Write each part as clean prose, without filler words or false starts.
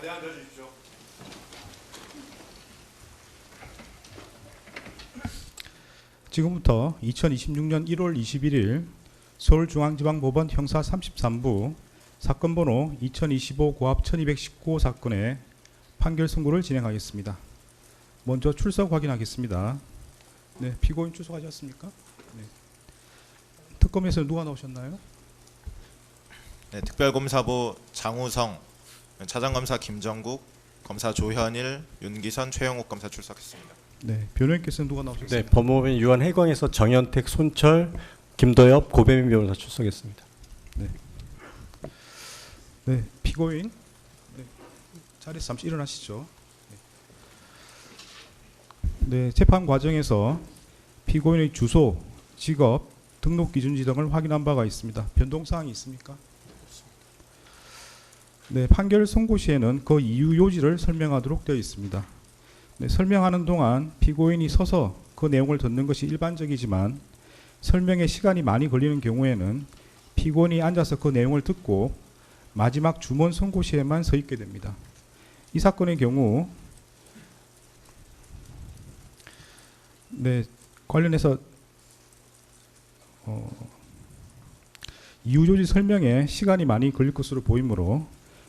자리 앉아주십시오. 지금부터 2026년 1월 21일 서울중앙지방법원 형사 33부 사건 번호 2025 고합 1219 사건의 판결 선고를 진행하겠습니다. 먼저 출석 확인하겠습니다. 네, 피고인 출석하셨습니까? 네. 특검에서 누가 나오셨나요? 네, 특별검사부 장우성, 차장검사 김정국, 검사 조현일, 윤기선, 최영욱 검사 출석했습니다. 네, 변호인께서는 누가 나오셨습니까? 네, 법무법인 유한해광에서 정현택, 손철, 김도엽, 고배민 변호사 출석했습니다. 네, 피고인 네, 자리에서 잠시 일어나시죠. 네, 재판 과정에서 피고인의 주소, 직업, 등록 기준지 등을 확인한 바가 있습니다. 변동 사항이 있습니까? 네, 판결 선고 시에는 그 이유 요지를 설명하도록 되어 있습니다. 네, 설명하는 동안 피고인이 서서 그 내용을 듣는 것이 일반적이지만 설명에 시간이 많이 걸리는 경우에는 피고인이 앉아서 그 내용을 듣고 마지막 주문 선고 시에만 서 있게 됩니다. 이 사건의 경우 네, 관련해서 이유 조지 설명에 시간이 많이 걸릴 것으로 보이므로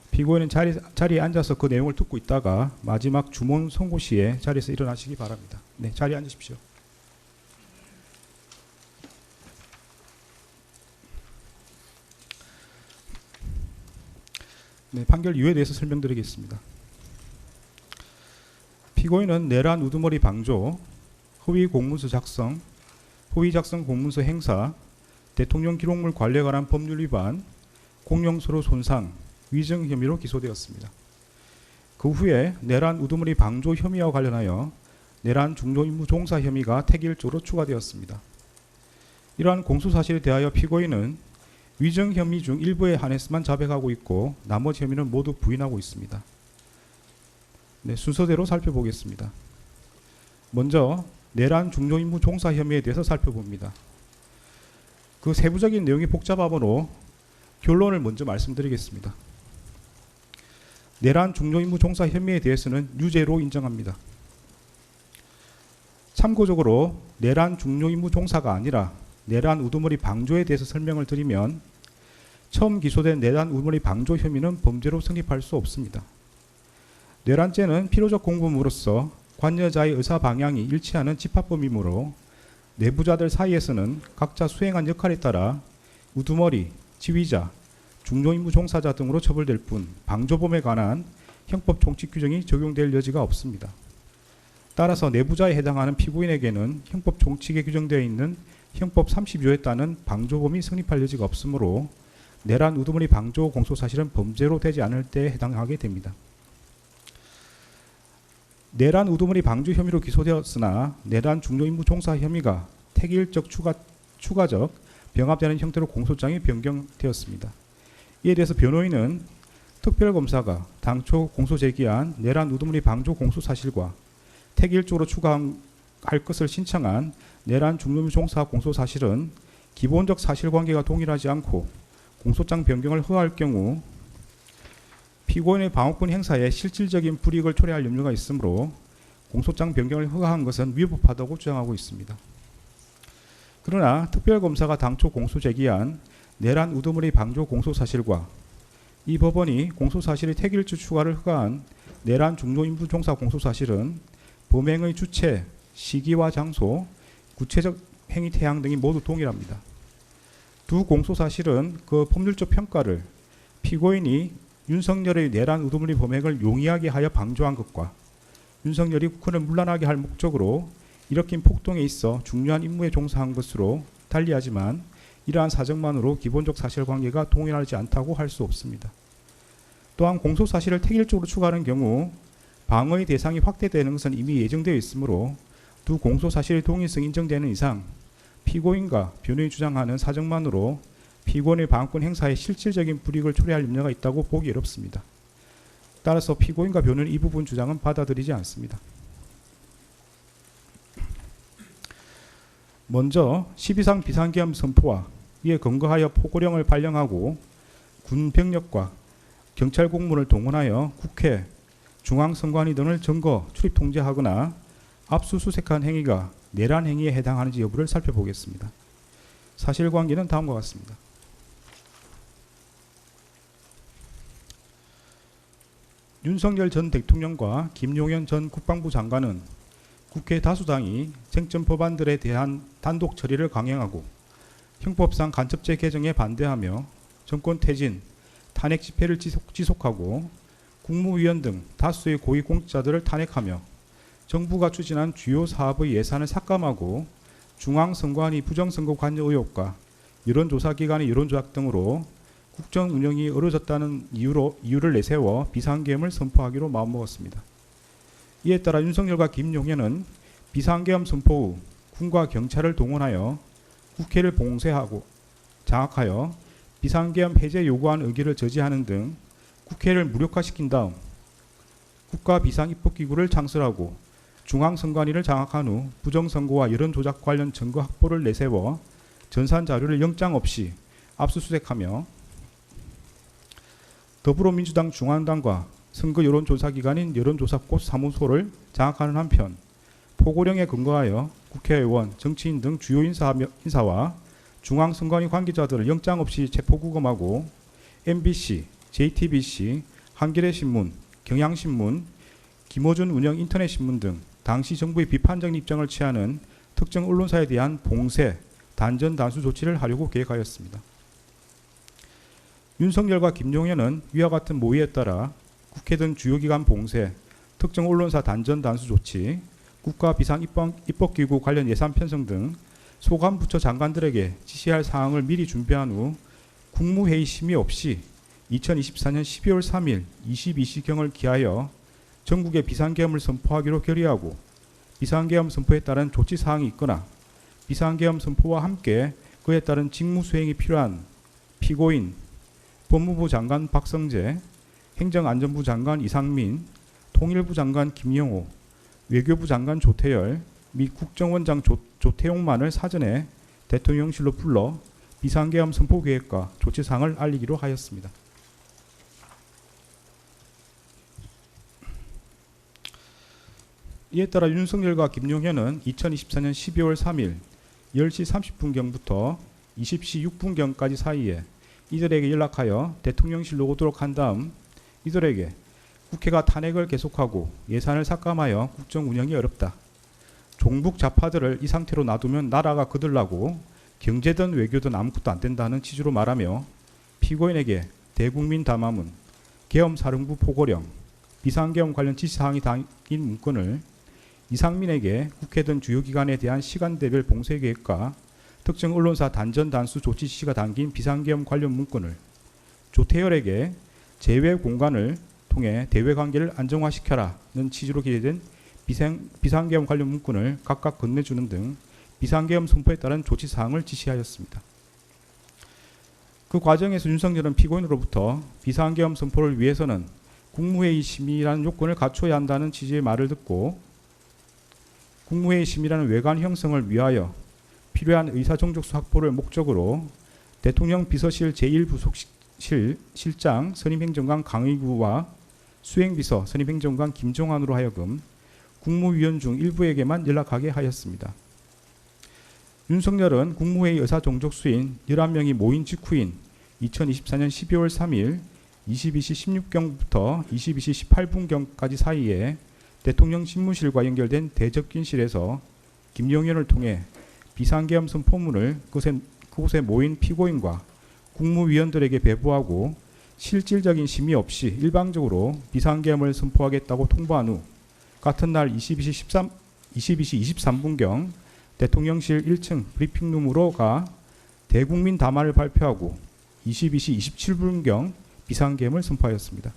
피고인은 자리에 앉아서 그 내용을 듣고 있다가 마지막 주문 선고 시에 자리에서 일어나시기 바랍니다. 네, 자리에 앉으십시오. 네, 판결 이유에 대해서 설명드리겠습니다. 피고인은 내란 우두머리 방조, 허위 공문서 작성, 허위 작성 공문서 행사, 대통령 기록물 관리에 관한 법률 위반, 공용서로 손상, 위증 혐의로 기소되었습니다. 그 후에 내란 우두머리 방조 혐의와 관련하여 내란 중도 임무 종사 혐의가 택일조로 추가되었습니다. 이러한 공소사실에 대하여 피고인은 위증 혐의 중 일부에 한해서만 자백하고 있고 나머지 혐의는 모두 부인하고 있습니다. 네, 순서대로 살펴보겠습니다. 먼저 내란 중도 임무 종사 혐의에 대해서 살펴봅니다. 그 세부적인 내용이 복잡하므로 결론을 먼저 말씀드리겠습니다. 내란 중도 임무 종사 혐의에 대해서는 유죄로 인정합니다. 참고적으로 내란 중도 임무 종사가 아니라 내란 우두머리 방조에 대해서 설명을 드리면 처음 기소된 내란 우두머리 방조 혐의는 범죄로 성립할 수 없습니다. 내란죄는 필요적 공범으로서 관여자의 의사 방향이 일치하는 집합범이므로 내부자들 사이에서는 각자 수행한 역할에 따라 우두머리, 지휘자, 중요임무 종사자 등으로 처벌될 뿐 방조범에 관한 형법 총칙 규정이 적용될 여지가 없습니다. 따라서 내부자에 해당하는 피고인에게는 형법 총칙에 규정되어 있는 형법 30조에 따른 방조범이 성립할 여지가 없으므로 내란 우두머리 방조 공소사실은 범죄로 되지 않을 때에 해당하게 됩니다. 내란 우두머리 방조 혐의로 기소되었으나 내란 중요임무 종사 혐의가 택일적 추가적 병합되는 형태로 공소장이 변경되었습니다. 이에 대해서 변호인은 특별검사가 당초 공소 제기한 내란 우두머리 방조 공소사실과 택일적으로 추가할 것을 신청한 내란 중요임무 종사 공소사실은 기본적 사실관계가 동일하지 않고 공소장 변경을 허가할 경우 피고인의 방어권 행사에 실질적인 불이익을 초래할 염려가 있으므로 공소장 변경을 허가한 것은 위법하다고 주장하고 있습니다. 그러나 특별검사가 당초 공소 제기한 내란 우두머리 방조 공소사실과 이 법원이 공소사실의 택일주 추가를 허가한 내란 중요임무 종사 공소사실은 범행의 주체, 시기와 장소, 구체적 행위 태양 등이 모두 동일합니다. 두 공소사실은 그 법률적 평가를 피고인이 윤석열의 내란 우두머리 범행을 용이하게 하여 방조한 것과 윤석열이 국헌을 문란하게 할 목적으로 일으킨 폭동에 있어 중요한 임무에 종사한 것으로 달리하지만 이러한 사정만으로 기본적 사실관계가 동일하지 않다고 할 수 없습니다. 또한 공소사실을 택일적으로 추가하는 경우 방어의 대상이 확대되는 것은 이미 예정되어 있으므로 두 공소사실의 동일성이 인정되는 이상 피고인과 변호인이 주장하는 사정만으로 피고인의 방어권 행사에 실질적인 불이익을 초래할 염려가 있다고 보기 어렵습니다. 따라서 피고인과 변호인의 이 부분 주장은 받아들이지 않습니다. 먼저 12상 비상계엄 선포와 이에 근거하여 포고령을 발령하고 군 병력과 경찰 공무원을 동원하여 국회, 중앙선관위 등을 증거 출입 통제하거나 압수수색한 행위가 내란 행위에 해당하는지 여부를 살펴보겠습니다. 사실관계는 다음과 같습니다. 윤석열 전 대통령과 김용현 전 국방부 장관은 국회 다수당이 쟁점 법안들에 대한 단독 처리를 강행하고 형법상 간첩죄 개정에 반대하며 정권 퇴진, 탄핵 집회를 지속하고 국무위원 등 다수의 고위공직자들을 탄핵하며 정부가 추진한 주요 사업의 예산을 삭감하고 중앙선관위 부정선거 관여 의혹과 여론조사기관의 여론조작 등으로 국정 운영이 어려졌다는 이유를 내세워 비상계엄을 선포하기로 마음먹었습니다. 이에 따라 윤석열과 김용현은 비상계엄 선포 후 군과 경찰을 동원하여 국회를 봉쇄하고 장악하여 비상계엄 해제 요구안 의결을 저지하는 등 국회를 무력화시킨 다음 국가비상입법기구를 창설하고 중앙선관위를 장악한 후 부정선거와 여론조작 관련 증거 확보를 내세워 전산자료를 영장 없이 압수수색하며 더불어민주당 중앙당과 선거 여론조사기관인 여론조사꽃 사무소를 장악하는 한편 포고령에 근거하여 국회의원, 정치인 등 주요 인사와 중앙선관위 관계자들을 영장 없이 체포구금하고 MBC, JTBC, 한겨레신문, 경향신문, 김어준 운영 인터넷신문 등 당시 정부의 비판적 입장을 취하는 특정 언론사에 대한 봉쇄, 단전 단수 조치를 하려고 계획하였습니다. 윤석열과 김용현은 위와 같은 모의에 따라 국회 등 주요 기관 봉쇄, 특정 언론사 단전 단수 조치, 국가 비상입법기구 관련 예산 편성 등 소관 부처 장관들에게 지시할 사항을 미리 준비한 후 국무회의 심의 없이 2024년 12월 3일 22시경을 기하여 전국에 비상계엄을 선포하기로 결의하고 비상계엄 선포에 따른 조치 사항이 있거나 비상계엄 선포와 함께 그에 따른 직무수행이 필요한 피고인, 법무부 장관 박성재, 행정안전부 장관 이상민, 통일부 장관 김영호, 외교부 장관 조태열 및 국정원장 조태용만을 사전에 대통령실로 불러 비상계엄 선포 계획과 조치사항을 알리기로 하였습니다. 이에 따라 윤석열과 김용현은 2024년 12월 3일 10시 30분경부터 20시 6분경까지 사이에 이들에게 연락하여 대통령실로 오도록 한 다음 이들에게 국회가 탄핵을 계속하고 예산을 삭감하여 국정 운영이 어렵다. 종북 좌파들을 이 상태로 놔두면 나라가 거들나고 경제든 외교든 아무것도 안 된다는 취지로 말하며 피고인에게 대국민 담화문, 계엄사령부 포고령, 비상계엄 관련 지시사항이 담긴 문건을 이상민에게 국회 등 주요 기관에 대한 시간대별 봉쇄 계획과 특정 언론사 단전 단수 조치 지시가 담긴 비상계엄 관련 문건을 조태열에게 제외 공간을 통해 대외 관계를 안정화시켜라는 취지로 기재된 비상계엄 관련 문건을 각각 건네주는 등 비상계엄 선포에 따른 조치 사항을 지시하였습니다. 그 과정에서 윤석열은 피고인으로부터 비상계엄 선포를 위해서는 국무회의 심의라는 요건을 갖춰야 한다는 취지의 말을 듣고 국무회의 심의라는 외관 형성을 위하여 필요한 의사정족수 확보를 목적으로 대통령 비서실 제1부속실 실장 선임행정관 강의구와 수행비서 선임행정관 김종환으로 하여금 국무위원 중 일부에게만 연락하게 하였습니다. 윤석열은 국무회의 의사정족수인 11명이 모인 직후인 2024년 12월 3일 22시 16경부터 22시 18분경까지 사이에 대통령 집무실과 연결된 대접견실에서 김용현을 통해 비상계엄 선포문을 그곳에 모인 피고인과 국무위원들에게 배부하고 실질적인 심의 없이 일방적으로 비상계엄을 선포하겠다고 통보한 후 같은 날 22시 23분경 대통령실 1층 브리핑룸으로 가 대국민 담화를 발표하고 22시 27분경 비상계엄을 선포하였습니다.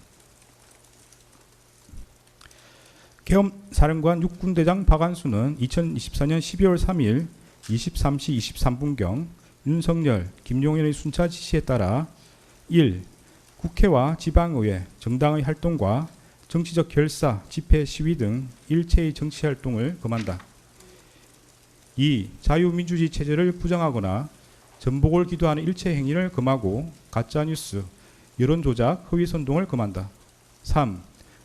계엄사령관 육군대장 박안수는 2024년 12월 3일 23시 23분경 윤석열, 김용현의 순차 지시에 따라 1. 국회와 지방의회, 정당의 활동과 정치적 결사, 집회, 시위 등 일체의 정치활동을 금한다. 2. 자유민주주의 체제를 부정하거나 전복을 기도하는 일체 행위를 금하고 가짜뉴스, 여론조작, 허위선동을 금한다. 3.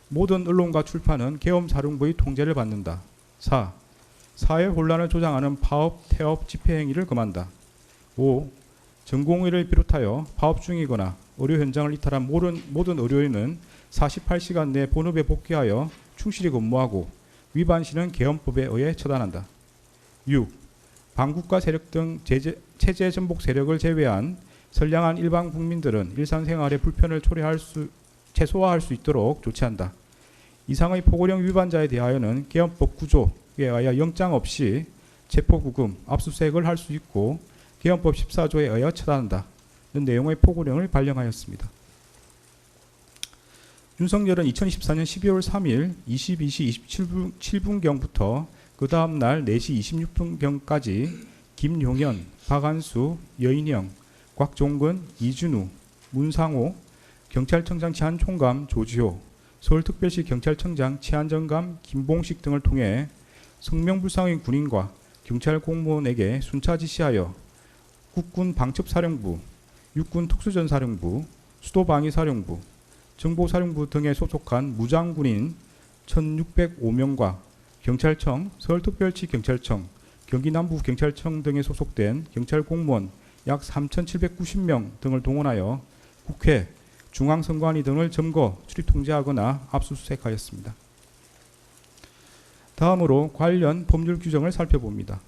모든 언론과 출판은 계엄사령부의 통제를 받는다. 4. 사회 혼란을 조장하는 파업, 태업, 집회 행위를 금한다. 5. 전공의를 비롯하여 파업 중이거나 의료 현장을 이탈한 모든 의료인은 48시간 내 본업에 복귀하여 충실히 근무하고 위반 시는 계엄법에 의해 처단한다. 6. 반국가 세력 등 체제 전복 세력을 제외한 선량한 일반 국민들은 일상생활의 불편을 최소화할 수 있도록 조치한다. 이상의 포고령 위반자에 대하여는 계엄법 구조에 의하여 영장 없이 체포구금, 압수수색을 할 수 있고 계엄법 14조에 의하여 처단한다는 내용의 포고령을 발령하였습니다. 윤석열은 2024년 12월 3일 22시 27분경부터 그 다음 날 4시 26분경까지 김용현, 박한수, 여인영, 곽종근, 이준우, 문상호, 경찰청장 치안총감 조지호, 서울특별시 경찰청장 치안정감 김봉식 등을 통해 성명불상의 군인과 경찰 공무원에게 순차 지시하여 국군 방첩사령부, 육군 특수전사령부, 수도방위사령부, 정보사령부 등에 소속한 무장군인 1605명과 경찰청, 서울특별시 경찰청, 경기남부경찰청 등에 소속된 경찰 공무원 약 3790명 등을 동원하여 국회, 중앙선관위 등을 점거, 출입 통제하거나 압수수색하였습니다. 다음으로 관련 법률 규정을 살펴봅니다.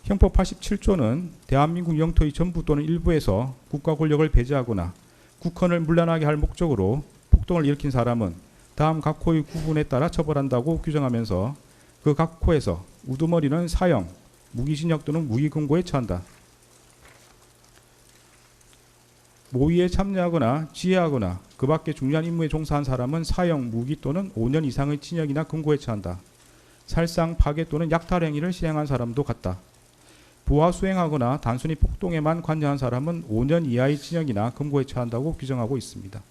형법 87조는 대한민국 영토의 전부 또는 일부에서 국가 권력을 배제하거나 국헌을 문란하게 할 목적으로 폭동을 일으킨 사람은 다음 각 호의 구분에 따라 처벌한다고 규정하면서 그 각 호에서 우두머리는 사형, 무기징역 또는 무기금고에 처한다. 모의에 참여하거나 지휘하거나 그 밖에 중요한 임무에 종사한 사람은 사형, 무기 또는 5년 이상의 징역이나 금고에 처한다. 살상, 파괴 또는 약탈 행위를 시행한 사람도 같다. 부하 수행하거나 단순히 폭동에만 관여한 사람은 5년 이하의 징역이나 금고에 처한다고 규정하고 있습니다.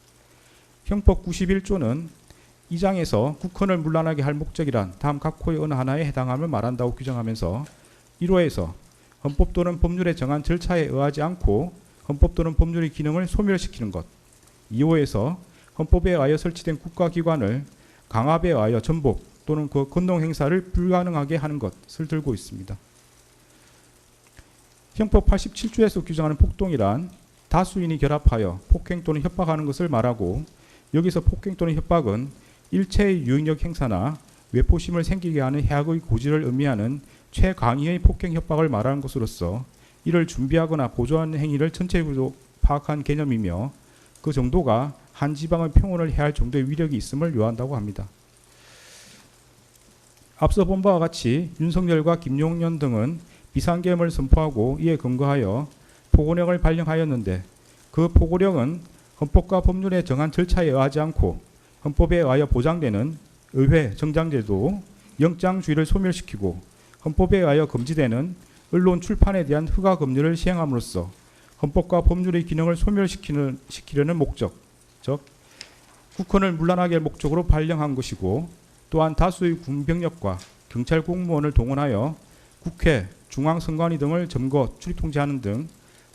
형법 91조는 이 장에서 국헌을 문란하게 할 목적이란 다음 각 호의 어느 하나에 해당함을 말한다고 규정하면서 1호에서 헌법 또는 법률에 정한 절차에 의하지 않고 헌법 또는 법률의 기능을 소멸시키는 것, 2호에서 헌법에 의하여 설치된 국가기관을 강압에 의하여 전복 또는 그 권능 행사를 불가능하게 하는 것을 들고 있습니다. 형법 87조에서 규정하는 폭동이란 다수인이 결합하여 폭행 또는 협박하는 것을 말하고 여기서 폭행 또는 협박은 일체의 유인력 행사나 외포심을 생기게 하는 해악의 고지를 의미하는 최강의의 폭행 협박을 말하는 것으로서 이를 준비하거나 보조하는 행위를 전체적으로 파악한 개념이며 그 정도가 한 지방의 평온을 해할 정도의 위력이 있음을 요한다고 합니다. 앞서 본 바와 같이 윤석열과 김용현 등은 비상계엄을 선포하고 이에 근거하여 포고령을 발령하였는데 그 포고령은 헌법과 법률에 정한 절차에 의하지 않고 헌법에 의하여 보장되는 의회, 정장제도, 영장주의를 소멸시키고 헌법에 의하여 금지되는 언론 출판에 대한 허가 금지를 시행함으로써 헌법과 법률의 기능을 소멸시키려는 목적, 즉 국헌을 문란하게 할 목적으로 발령한 것이고 또한 다수의 군병력과 경찰 공무원을 동원하여 국회, 중앙선관위 등을 점거, 출입 통제하는 등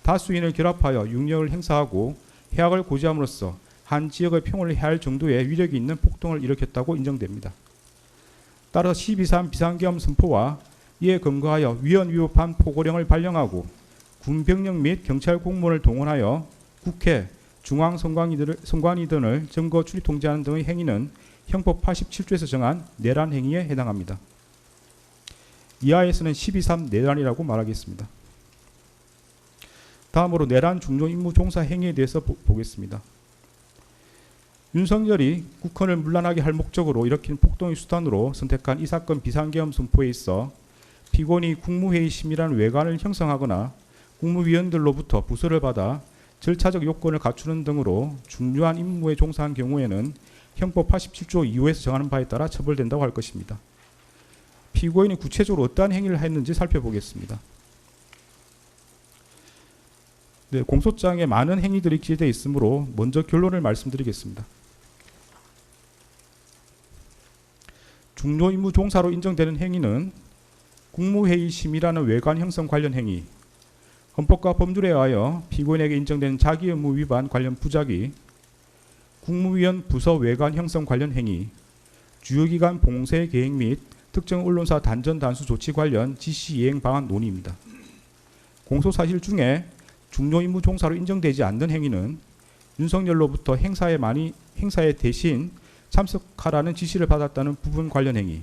다수인을 결합하여 육력을 행사하고 해악을 고지함으로써 한 지역의 평온을 해할 정도의 위력이 있는 폭동을 일으켰다고 인정됩니다. 따라서 12.3 비상계엄 선포와 이에 근거하여 위헌 위법한 포고령을 발령하고 군병력 및 경찰 공무원을 동원하여 국회, 중앙선관위 등을 점거, 출입 통제하는 등의 행위는 형법 87조에서 정한 내란 행위에 해당합니다. 이하에서는 12.3 내란이라고 말하겠습니다. 다음으로 내란 중요 임무 종사 행위에 대해서 보겠습니다. 윤석열이 국헌을 문란하게 할 목적으로 일으킨 폭동의 수단으로 선택한 이 사건 비상계엄 선포에 있어 피고인이 국무회의 심의라는 외관을 형성하거나 국무위원들로부터 부서를 받아 절차적 요건을 갖추는 등으로 중요한 임무에 종사한 경우에는 형법 87조 2호에서 정하는 바에 따라 처벌된다고 할 것입니다. 피고인이 구체적으로 어떠한 행위를 했는지 살펴보겠습니다. 네, 공소장에 많은 행위들이 기재되어 있으므로 먼저 결론을 말씀드리겠습니다. 중요 임무 종사로 인정되는 행위는 국무회의 심의라는 외관 형성 관련 행위, 헌법과 법률에 의하여 피고인에게 인정된 자기 의무 위반 관련 부작위, 국무위원 부서 외관 형성 관련 행위, 주요기관 봉쇄 계획 및 특정 언론사 단전 단수 조치 관련 지시 이행 방안 논의입니다. 공소 사실 중에 중요 임무 종사로 인정되지 않는 행위는 윤석열로부터 행사에 대신 참석하라는 지시를 받았다는 부분 관련 행위,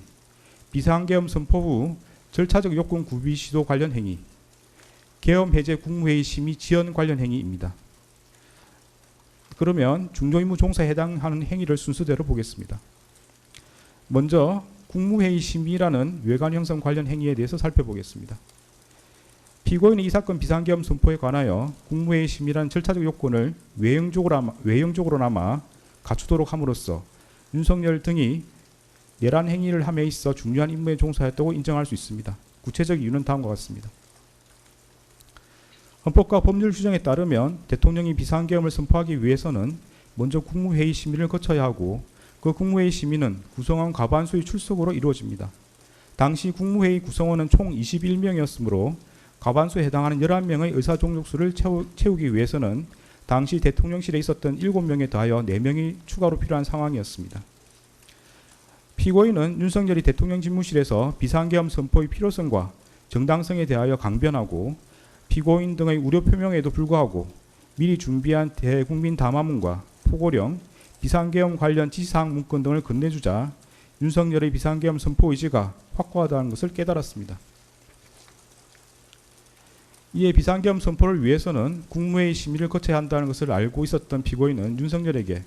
비상계엄 선포 후 절차적 요건 구비 시도 관련 행위, 계엄 해제 국무회의 심의 지연 관련 행위입니다. 그러면 중요임무 종사에 해당하는 행위를 순서대로 보겠습니다. 먼저 국무회의 심의라는 외관 형성 관련 행위에 대해서 살펴보겠습니다. 피고인이 이 사건 비상계엄 선포에 관하여 국무회의 심의라는 절차적 요건을 외형적으로나마 갖추도록 함으로써 윤석열 등이 내란 행위를 함에 있어 중요한 임무에 종사했다고 인정할 수 있습니다. 구체적 이유는 다음과 같습니다. 헌법과 법률 규정에 따르면 대통령이 비상계엄을 선포하기 위해서는 먼저 국무회의 심의를 거쳐야 하고 그 국무회의 심의는 구성원 과반수의 출석으로 이루어집니다. 당시 국무회의 구성원은 총 21명이었으므로 과반수에 해당하는 11명의 의사종족수를 채우기 위해서는 당시 대통령실에 있었던 7명에 더하여 4명이 추가로 필요한 상황이었습니다. 피고인은 윤석열이 대통령 집무실에서 비상계엄 선포의 필요성과 정당성에 대하여 강변하고 피고인 등의 우려 표명에도 불구하고 미리 준비한 대국민 담화문과 포고령, 비상계엄 관련 지시사항 문건 등을 건네주자 윤석열의 비상계엄 선포 의지가 확고하다는 것을 깨달았습니다. 이에 비상계엄 선포를 위해서는 국무회의 심의를 거쳐야 한다는 것을 알고 있었던 피고인은 윤석열에게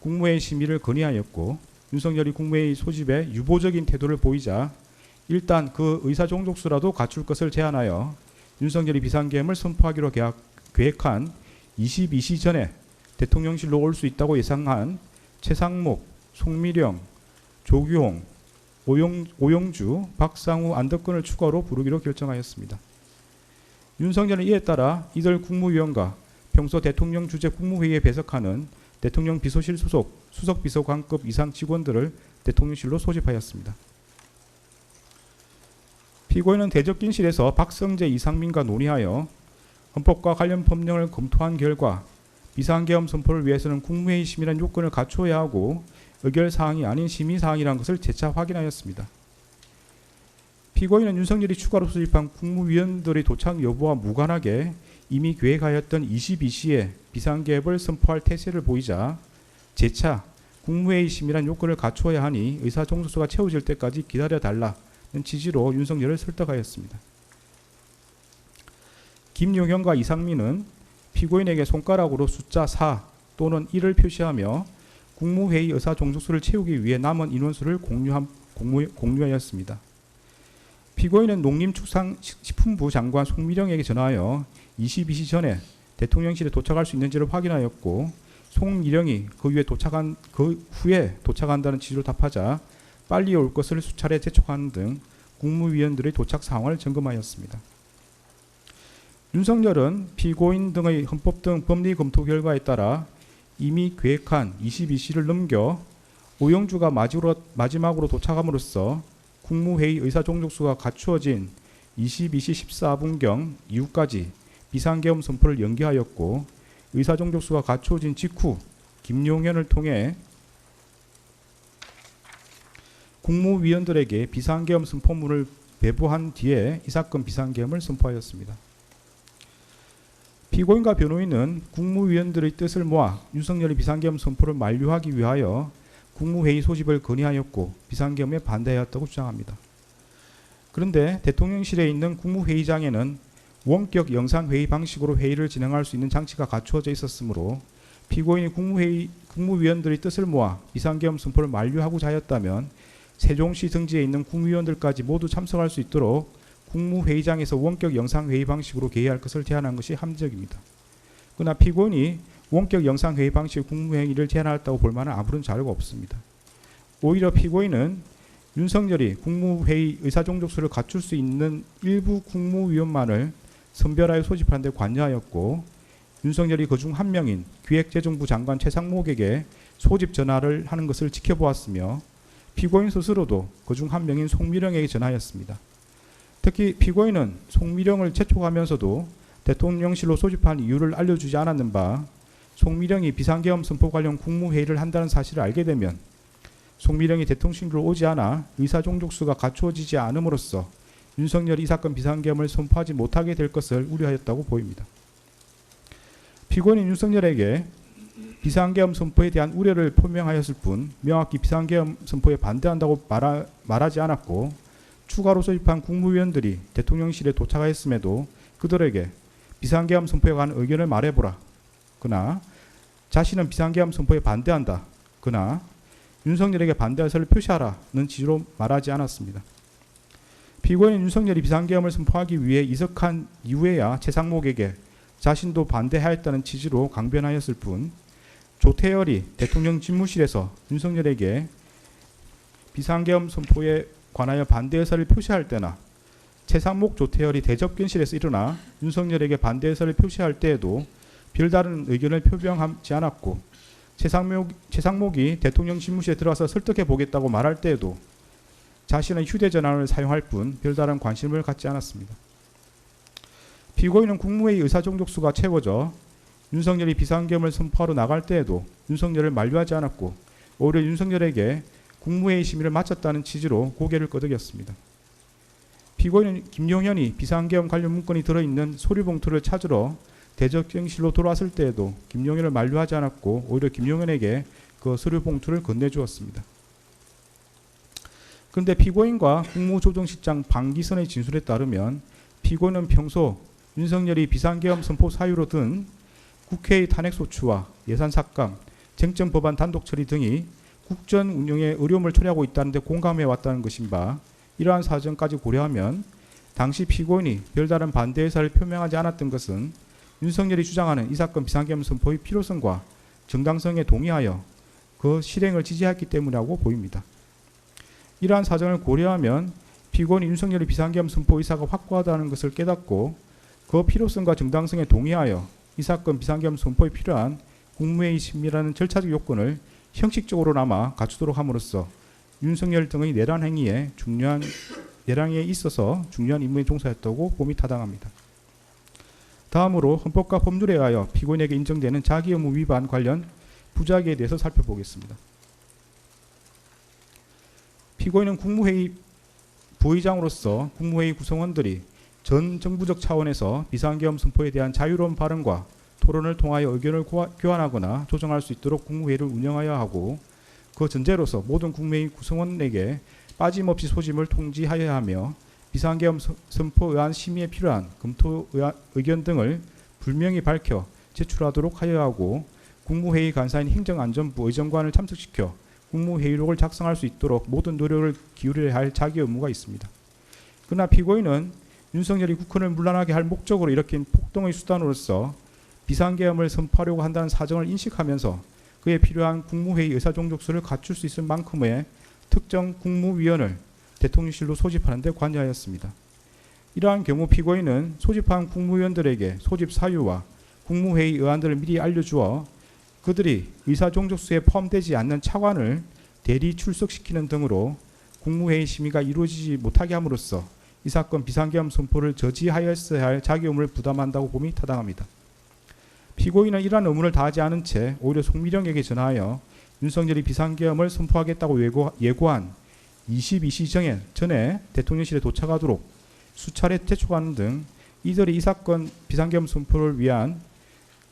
국무회의 심의를 건의하였고 윤석열이 국무회의 소집에 유보적인 태도를 보이자 일단 그 의사종족수라도 갖출 것을 제안하여 윤석열이 비상계엄을 선포하기로 계획한 22시 전에 대통령실로 올 수 있다고 예상한 최상목, 송미령, 조규홍, 오영주, 박상우, 안덕근을 추가로 부르기로 결정하였습니다. 윤석열은 이에 따라 이들 국무위원과 평소 대통령 주재 국무회의에 배석하는 대통령 비서실 소속 수석비서관급 이상 직원들을 대통령실로 소집하였습니다. 피고인은 대접기실에서 박성재, 이상민과 논의하여 헌법과 관련 법령을 검토한 결과 비상계엄 선포를 위해서는 국무회의 심의라는 요건을 갖추어야 하고 의결사항이 아닌 심의사항이라는 것을 재차 확인하였습니다. 피고인은 윤석열이 추가로 소집한 국무위원들의 도착 여부와 무관하게 이미 계획하였던 22시에 비상계엄을 선포할 태세를 보이자 재차 국무회의 심의라는 요건을 갖추어야 하니 의사종족수가 채워질 때까지 기다려달라는 취지로 윤석열을 설득하였습니다. 김용현과 이상민은 피고인에게 손가락으로 숫자 4 또는 1을 표시하며 국무회의 의사종족수를 채우기 위해 남은 인원수를 공유하였습니다. 피고인은 농림축산식품부 장관 송미령에게 전화하여 22시 전에 대통령실에 도착할 수 있는지를 확인하였고 송미령이 그 후에 도착한다는 취지로 답하자 빨리 올 것을 수차례 재촉하는 등 국무위원들의 도착 상황을 점검하였습니다. 윤석열은 피고인 등의 헌법 등 법리 검토 결과에 따라 이미 계획한 22시를 넘겨 오영주가 마지막으로 도착함으로써 국무회의 의사종족수가 갖추어진 22시 14분경 이후까지 비상계엄 선포를 연기하였고 의사종족수가 갖추어진 직후 김용현을 통해 국무위원들에게 비상계엄 선포문을 배부한 뒤에 이 사건 비상계엄을 선포하였습니다. 피고인과 변호인은 국무위원들의 뜻을 모아 윤석열의 비상계엄 선포를 만료하기 위하여 국무회의 소집을 건의하였고 비상계엄에 반대하였다고 주장합니다. 그런데 대통령실에 있는 국무회의장에는 원격 영상회의 방식으로 회의를 진행할 수 있는 장치가 갖추어져 있었으므로 피고인이 국무위원들의 뜻을 모아 비상계엄 선포를 만료하고자 하였다면 세종시 등지에 있는 국무위원들까지 모두 참석할 수 있도록 국무회의장에서 원격 영상회의 방식으로 개의할 것을 제안한 것이 합리적입니다. 그러나 피고인이 원격 영상회의 방식의 국무회의를 제안하였다고 볼 만한 아무런 자료가 없습니다. 오히려 피고인은 윤석열이 국무회의 의사종족수를 갖출 수 있는 일부 국무위원만을 선별하여 소집하는 데 관여하였고 윤석열이 그중 한 명인 기획재정부 장관 최상목에게 소집 전화를 하는 것을 지켜보았으며 피고인 스스로도 그중 한 명인 송미령에게 전화하였습니다. 특히 피고인은 송미령을 재촉하면서도 대통령실로 소집한 이유를 알려주지 않았는 바 송미령이 비상계엄 선포 관련 국무회의를 한다는 사실을 알게 되면 송미령이 대통령실로 오지 않아 의사종족수가 갖추어지지 않음으로써 윤석열이 이 사건 비상계엄을 선포하지 못하게 될 것을 우려하였다고 보입니다. 피고인인 윤석열에게 비상계엄 선포에 대한 우려를 표명하였을 뿐 명확히 비상계엄 선포에 반대한다고 말하지 않았고 추가로 소집한 국무위원들이 대통령실에 도착하였음에도 그들에게 비상계엄 선포에 관한 의견을 말해보라. 그러나 자신은 비상계엄 선포에 반대한다. 그러나 윤석열에게 반대 의사를 표시하라는 취지로 말하지 않았습니다. 피고인은 윤석열이 비상계엄을 선포하기 위해 이석한 이후에야 최상목에게 자신도 반대하였다는 취지로 강변하였을 뿐 조태열이 대통령 집무실에서 윤석열에게 비상계엄 선포에 관하여 반대 의사를 표시할 때나 최상목 조태열이 대접견실에서 일어나 윤석열에게 반대 의사를 표시할 때에도 별다른 의견을 표명하지 않았고 최상목이 대통령 집무실에 들어와서 설득해 보겠다고 말할 때에도 자신은 휴대전화를 사용할 뿐 별다른 관심을 갖지 않았습니다. 피고인은 국무회의 의사종족수가 채워져 윤석열이 비상계엄을 선포하러 나갈 때에도 윤석열을 만류하지 않았고 오히려 윤석열에게 국무회의 심의를 마쳤다는 취지로 고개를 끄덕였습니다. 피고인은 김용현이 비상계엄 관련 문건이 들어있는 서류봉투를 찾으러 대접경실로 돌아왔을 때에도 김용현을 만류하지 않았고 오히려 김용현에게 그 서류봉투를 건네주었습니다. 그런데 피고인과 국무조정실장 방기선의 진술에 따르면 피고인은 평소 윤석열이 비상계엄 선포 사유로 든 국회의 탄핵소추와 예산삭감, 쟁점법안 단독처리 등이 국정 운영에 어려움을 초래하고 있다는 데 공감해 왔다는 것인 바 이러한 사정까지 고려하면 당시 피고인이 별다른 반대 의사를 표명하지 않았던 것은 윤석열이 주장하는 이 사건 비상계엄 선포의 필요성과 정당성에 동의하여 그 실행을 지지했기 때문이라고 보입니다. 이러한 사정을 고려하면 피고인이 윤석열의 비상계엄 선포 의사가 확고하다는 것을 깨닫고 그 필요성과 정당성에 동의하여 이 사건 비상계엄 선포에 필요한 국무회의 심의라는 절차적 요건을 형식적으로나마 갖추도록 함으로써 윤석열 등의 내란 행위에 있어서 중요한 임무에 종사했다고 봄이 타당합니다. 다음으로 헌법과 법률에 의하여 피고인에게 인정되는 자기 의무 위반 관련 부작위에 대해서 살펴보겠습니다. 피고인은 국무회의 부의장으로서 국무회의 구성원들이 전 정부적 차원에서 비상계엄 선포에 대한 자유로운 발언과 토론을 통하여 의견을 교환하거나 조정할 수 있도록 국무회의를 운영하여야 하고 그 전제로서 모든 국무회의 구성원에게 빠짐없이 소집을 통지하여야 하며 비상계엄 선포 의안 심의에 필요한 검토 의견 등을 분명히 밝혀 제출하도록 하여야 하고 국무회의 간사인 행정안전부 의정관을 참석시켜 국무회의록을 작성할 수 있도록 모든 노력을 기울여야 할 자기 의무가 있습니다. 그러나 피고인은 윤석열이 국헌을 문란하게 할 목적으로 일으킨 폭동의 수단으로서 비상계엄을 선포하려고 한다는 사정을 인식하면서 그에 필요한 국무회의 의사종족수를 갖출 수 있을 만큼의 특정 국무위원을 대통령실로 소집하는 데 관여하였습니다. 이러한 경우 피고인은 소집한 국무위원들에게 소집 사유와 국무회의 의안들을 미리 알려주어 그들이 의사종족수에 포함되지 않는 차관을 대리 출석시키는 등으로 국무회의 심의가 이루어지지 못하게 함으로써 이 사건 비상계엄 선포를 저지하였어야 할 자기 의무를 부담한다고 봄이 타당합니다. 피고인은 이러한 의무를 다하지 않은 채 오히려 송미령에게 전하여 윤석열이 비상계엄을 선포하겠다고 예고한 22시 전에 대통령실에 도착하도록 수차례 재촉하는 등 이들이 이 사건 비상계엄 선포를 위한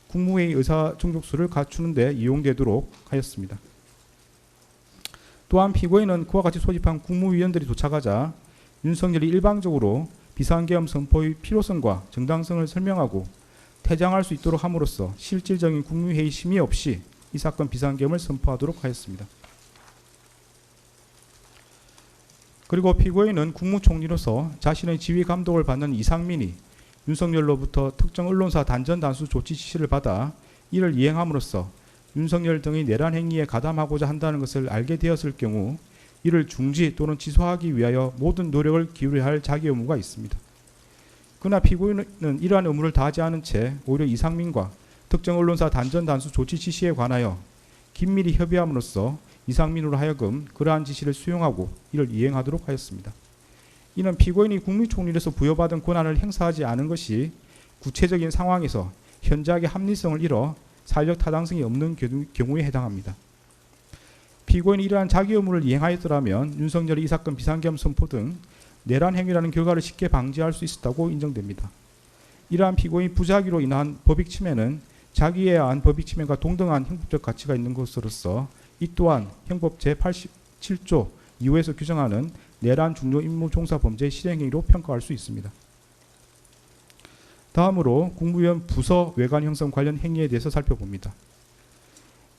국무회의 의사종족수를 갖추는 데 이용되도록 하였습니다. 또한 피고인은 그와 같이 소집한 국무위원들이 도착하자 윤석열이 일방적으로 비상계엄 선포의 필요성과 정당성을 설명하고 퇴장할 수 있도록 함으로써 실질적인 국무회의 심의 없이 이 사건 비상계엄을 선포하도록 하였습니다. 그리고 피고인은 국무총리로서 자신의 지휘 감독을 받는 이상민이 윤석열로부터 특정 언론사 단전 단수 조치 지시를 받아 이를 이행함으로써 윤석열 등의 내란 행위에 가담하고자 한다는 것을 알게 되었을 경우 이를 중지 또는 취소하기 위하여 모든 노력을 기울여야 할 자기 의무가 있습니다. 그러나 피고인은 이러한 의무를 다하지 않은 채 오히려 이상민과 특정 언론사 단전 단수 조치 지시에 관하여 긴밀히 협의함으로써 이상민으로 하여금 그러한 지시를 수용하고 이를 이행하도록 하였습니다. 이는 피고인이 국무총리로서 부여받은 권한을 행사하지 않은 것이 구체적인 상황에서 현저하게 합리성을 잃어 사회적 타당성이 없는 경우에 해당합니다. 피고인이 이러한 자기 의무를 이행하였더라면 윤석열이 이 사건 비상계엄 선포 등 내란 행위라는 결과를 쉽게 방지할 수 있었다고 인정됩니다. 이러한 피고인 부작위로 인한 법익 침해는 자기에 의한 법익 침해가 동등한 형법적 가치가 있는 것으로서 이 또한 형법 제87조 2호에서 규정하는 내란 중요 임무 종사 범죄의 실행행위로 평가할 수 있습니다. 다음으로 국무위원 부서 외관 형성 관련 행위에 대해서 살펴봅니다.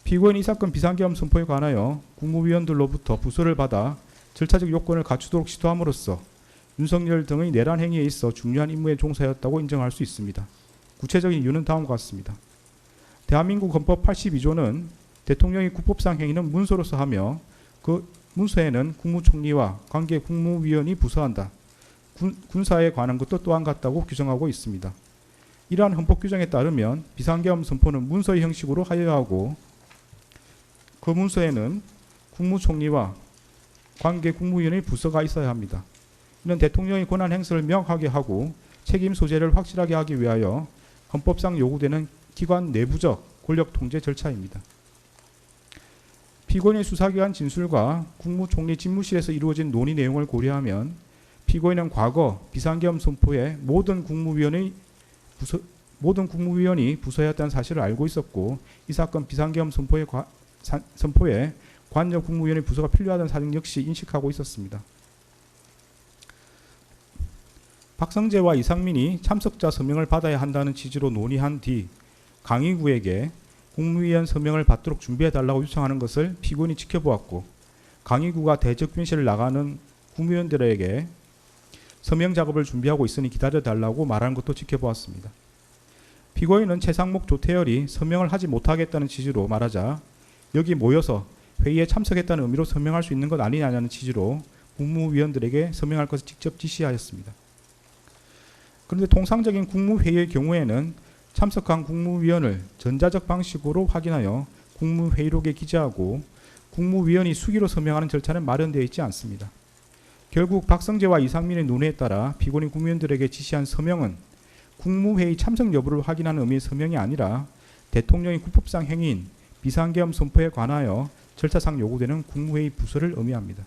피고인이 이 사건 비상계엄 선포에 관하여 국무위원들로부터 부서를 받아 절차적 요건을 갖추도록 시도함으로써 윤석열 등의 내란 행위에 있어 중요한 임무에 종사하였다고 인정할 수 있습니다. 구체적인 이유는 다음과 같습니다. 대한민국 헌법 82조는 대통령이 국법상 행위는 문서로서 하며 그 문서에는 국무총리와 관계 국무위원이 부서한다. 군사에 관한 것도 또한 같다고 규정하고 있습니다. 이러한 헌법 규정에 따르면 비상계엄 선포는 문서의 형식으로 하여야 하고 그 문서에는 국무총리와 관계 국무위원의 부서가 있어야 합니다. 이는 대통령의 권한 행사를 명확하게 하고 책임 소재를 확실하게 하기 위하여 헌법상 요구되는 기관 내부적 권력 통제 절차입니다. 피고인의 수사기관 진술과 국무총리 집무실에서 이루어진 논의 내용을 고려하면 피고인은 과거 비상계엄 선포에 모든 국무위원이 부서였다는 사실을 알고 있었고 이 사건 비상계엄 선포에 관여 국무위원의 부서가 필요하다는 사정 역시 인식하고 있었습니다. 박성재와 이상민이 참석자 서명을 받아야 한다는 취지로 논의한 뒤 강의구에게 국무위원 서명을 받도록 준비해달라고 요청하는 것을 피고인이 지켜보았고 강의구가 대적변실을 나가는 국무위원들에게 서명 작업을 준비하고 있으니 기다려달라고 말하는 것도 지켜보았습니다. 피고인은 최상목 조태열이 서명을 하지 못하겠다는 취지로 말하자 여기 모여서 회의에 참석했다는 의미로 서명할 수 있는 것 아니냐는 취지로 국무위원들에게 서명할 것을 직접 지시하였습니다. 그런데 통상적인 국무회의의 경우에는 참석한 국무위원을 전자적 방식으로 확인하여 국무회의록에 기재하고 국무위원이 수기로 서명하는 절차는 마련되어 있지 않습니다. 결국 박성재와 이상민의 논의에 따라 피고인 국무위원들에게 지시한 서명은 국무회의 참석 여부를 확인하는 의미의 서명이 아니라 대통령의 국법상 행위인 비상계엄 선포에 관하여 절차상 요구되는 국무회의 부서를 의미합니다.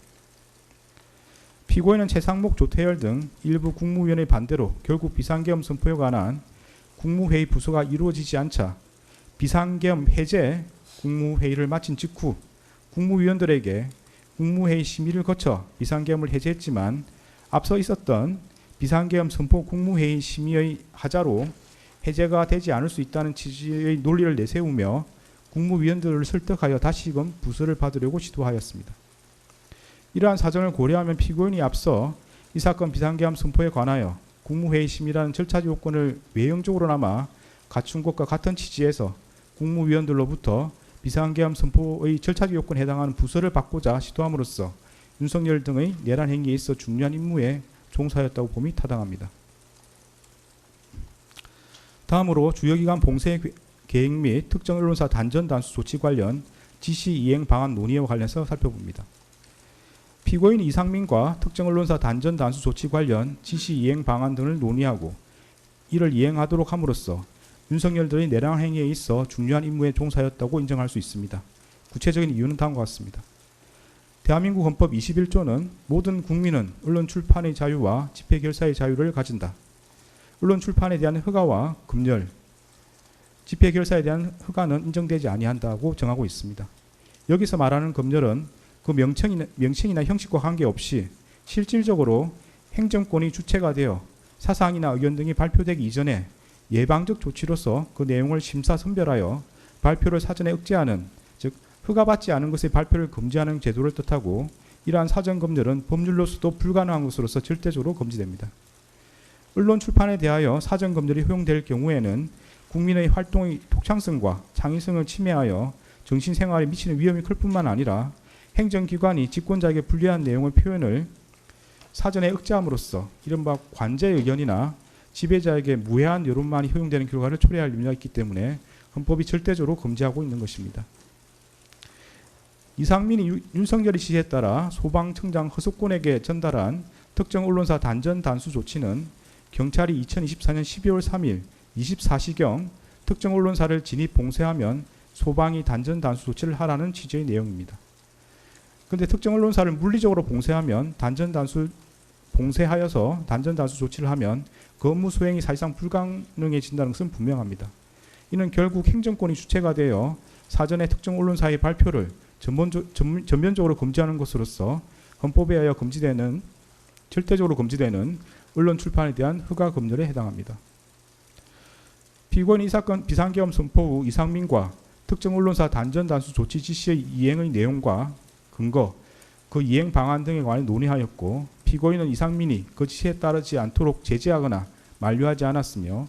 피고인은 최상목, 조태열 등 일부 국무위원의 반대로 결국 비상계엄 선포에 관한 국무회의 부서가 이루어지지 않자 비상계엄 해제 국무회의를 마친 직후 국무위원들에게 국무회의 심의를 거쳐 비상계엄을 해제했지만 앞서 있었던 비상계엄 선포 국무회의 심의의 하자로 해제가 되지 않을 수 있다는 취지의 논리를 내세우며 국무위원들을 설득하여 다시금 부서를 받으려고 시도하였습니다. 이러한 사정을 고려하면 피고인이 앞서 이 사건 비상계엄 선포에 관하여 국무회의 심의라는 절차 요건을 외형적으로나마 갖춘 것과 같은 취지에서 국무위원들로부터 비상계엄 선포의 절차적 요건에 해당하는 부서를 받고자 시도함으로써 윤석열 등의 내란 행위에 있어 중요한 임무에 종사하였다고 봄이 타당합니다. 다음으로 주요기관 봉쇄 계획 및 특정 언론사 단전 단수 조치 관련 지시 이행 방안 논의와 관련해서 살펴봅니다. 피고인 이상민과 특정 언론사 단전 단수 조치 관련 지시 이행 방안 등을 논의하고 이를 이행하도록 함으로써 윤석열 등의 내란 행위에 있어 중요한 임무에 종사하였다고 인정할 수 있습니다. 구체적인 이유는 다음과 같습니다. 대한민국 헌법 21조는 모든 국민은 언론 출판의 자유와 집회 결사의 자유를 가진다. 언론 출판에 대한 허가와 금열, 집회 결사에 대한 허가는 인정되지 아니한다고 정하고 있습니다. 여기서 말하는 금열은 그 명칭이나 형식과 관계없이 실질적으로 행정권이 주체가 되어 사상이나 의견 등이 발표되기 이전에 예방적 조치로서 그 내용을 심사 선별하여 발표를 사전에 억제하는, 즉 허가받지 않은 것의 발표를 금지하는 제도를 뜻하고 이러한 사전 검열은 법률로서도 불가능한 것으로서 절대적으로 금지됩니다. 언론 출판에 대하여 사전 검열이 허용될 경우에는 국민의 활동의 독창성과 창의성을 침해하여 정신생활에 미치는 위험이 클 뿐만 아니라 행정기관이 집권자에게 불리한 내용의 표현을 사전에 억제함으로써 이른바 관제의 의견이나 지배자에게 무해한 여론만이 허용되는 결과를 초래할 염려가 있기 때문에 헌법이 절대적으로 금지하고 있는 것입니다. 이상민이 윤석열의 지시에 따라 소방청장 허석곤에게 전달한 특정 언론사 단전 단수 조치는 경찰이 2024년 12월 3일 24시경 특정 언론사를 진입 봉쇄하면 소방이 단전 단수 조치를 하라는 취지의 내용입니다. 그런데 특정 언론사를 물리적으로 봉쇄하면 봉쇄하여서 단전 단수 조치를 하면 그 업무 수행이 사실상 불가능해진다는 것은 분명합니다. 이는 결국 행정권이 주체가 되어 사전에 특정 언론사의 발표를 전면적으로 금지하는 것으로서 헌법에 의하여 절대적으로 금지되는 언론 출판에 대한 허가 검열에 해당합니다. 피고인이 이 사건 비상계엄 선포 후 이상민과 특정 언론사 단전 단수 조치 지시의 이행의 내용과 근거, 그 이행 방안 등에 관해 논의하였고, 피고인은 이상민이 그 지시에 따르지 않도록 제재하거나 만류하지 않았으며,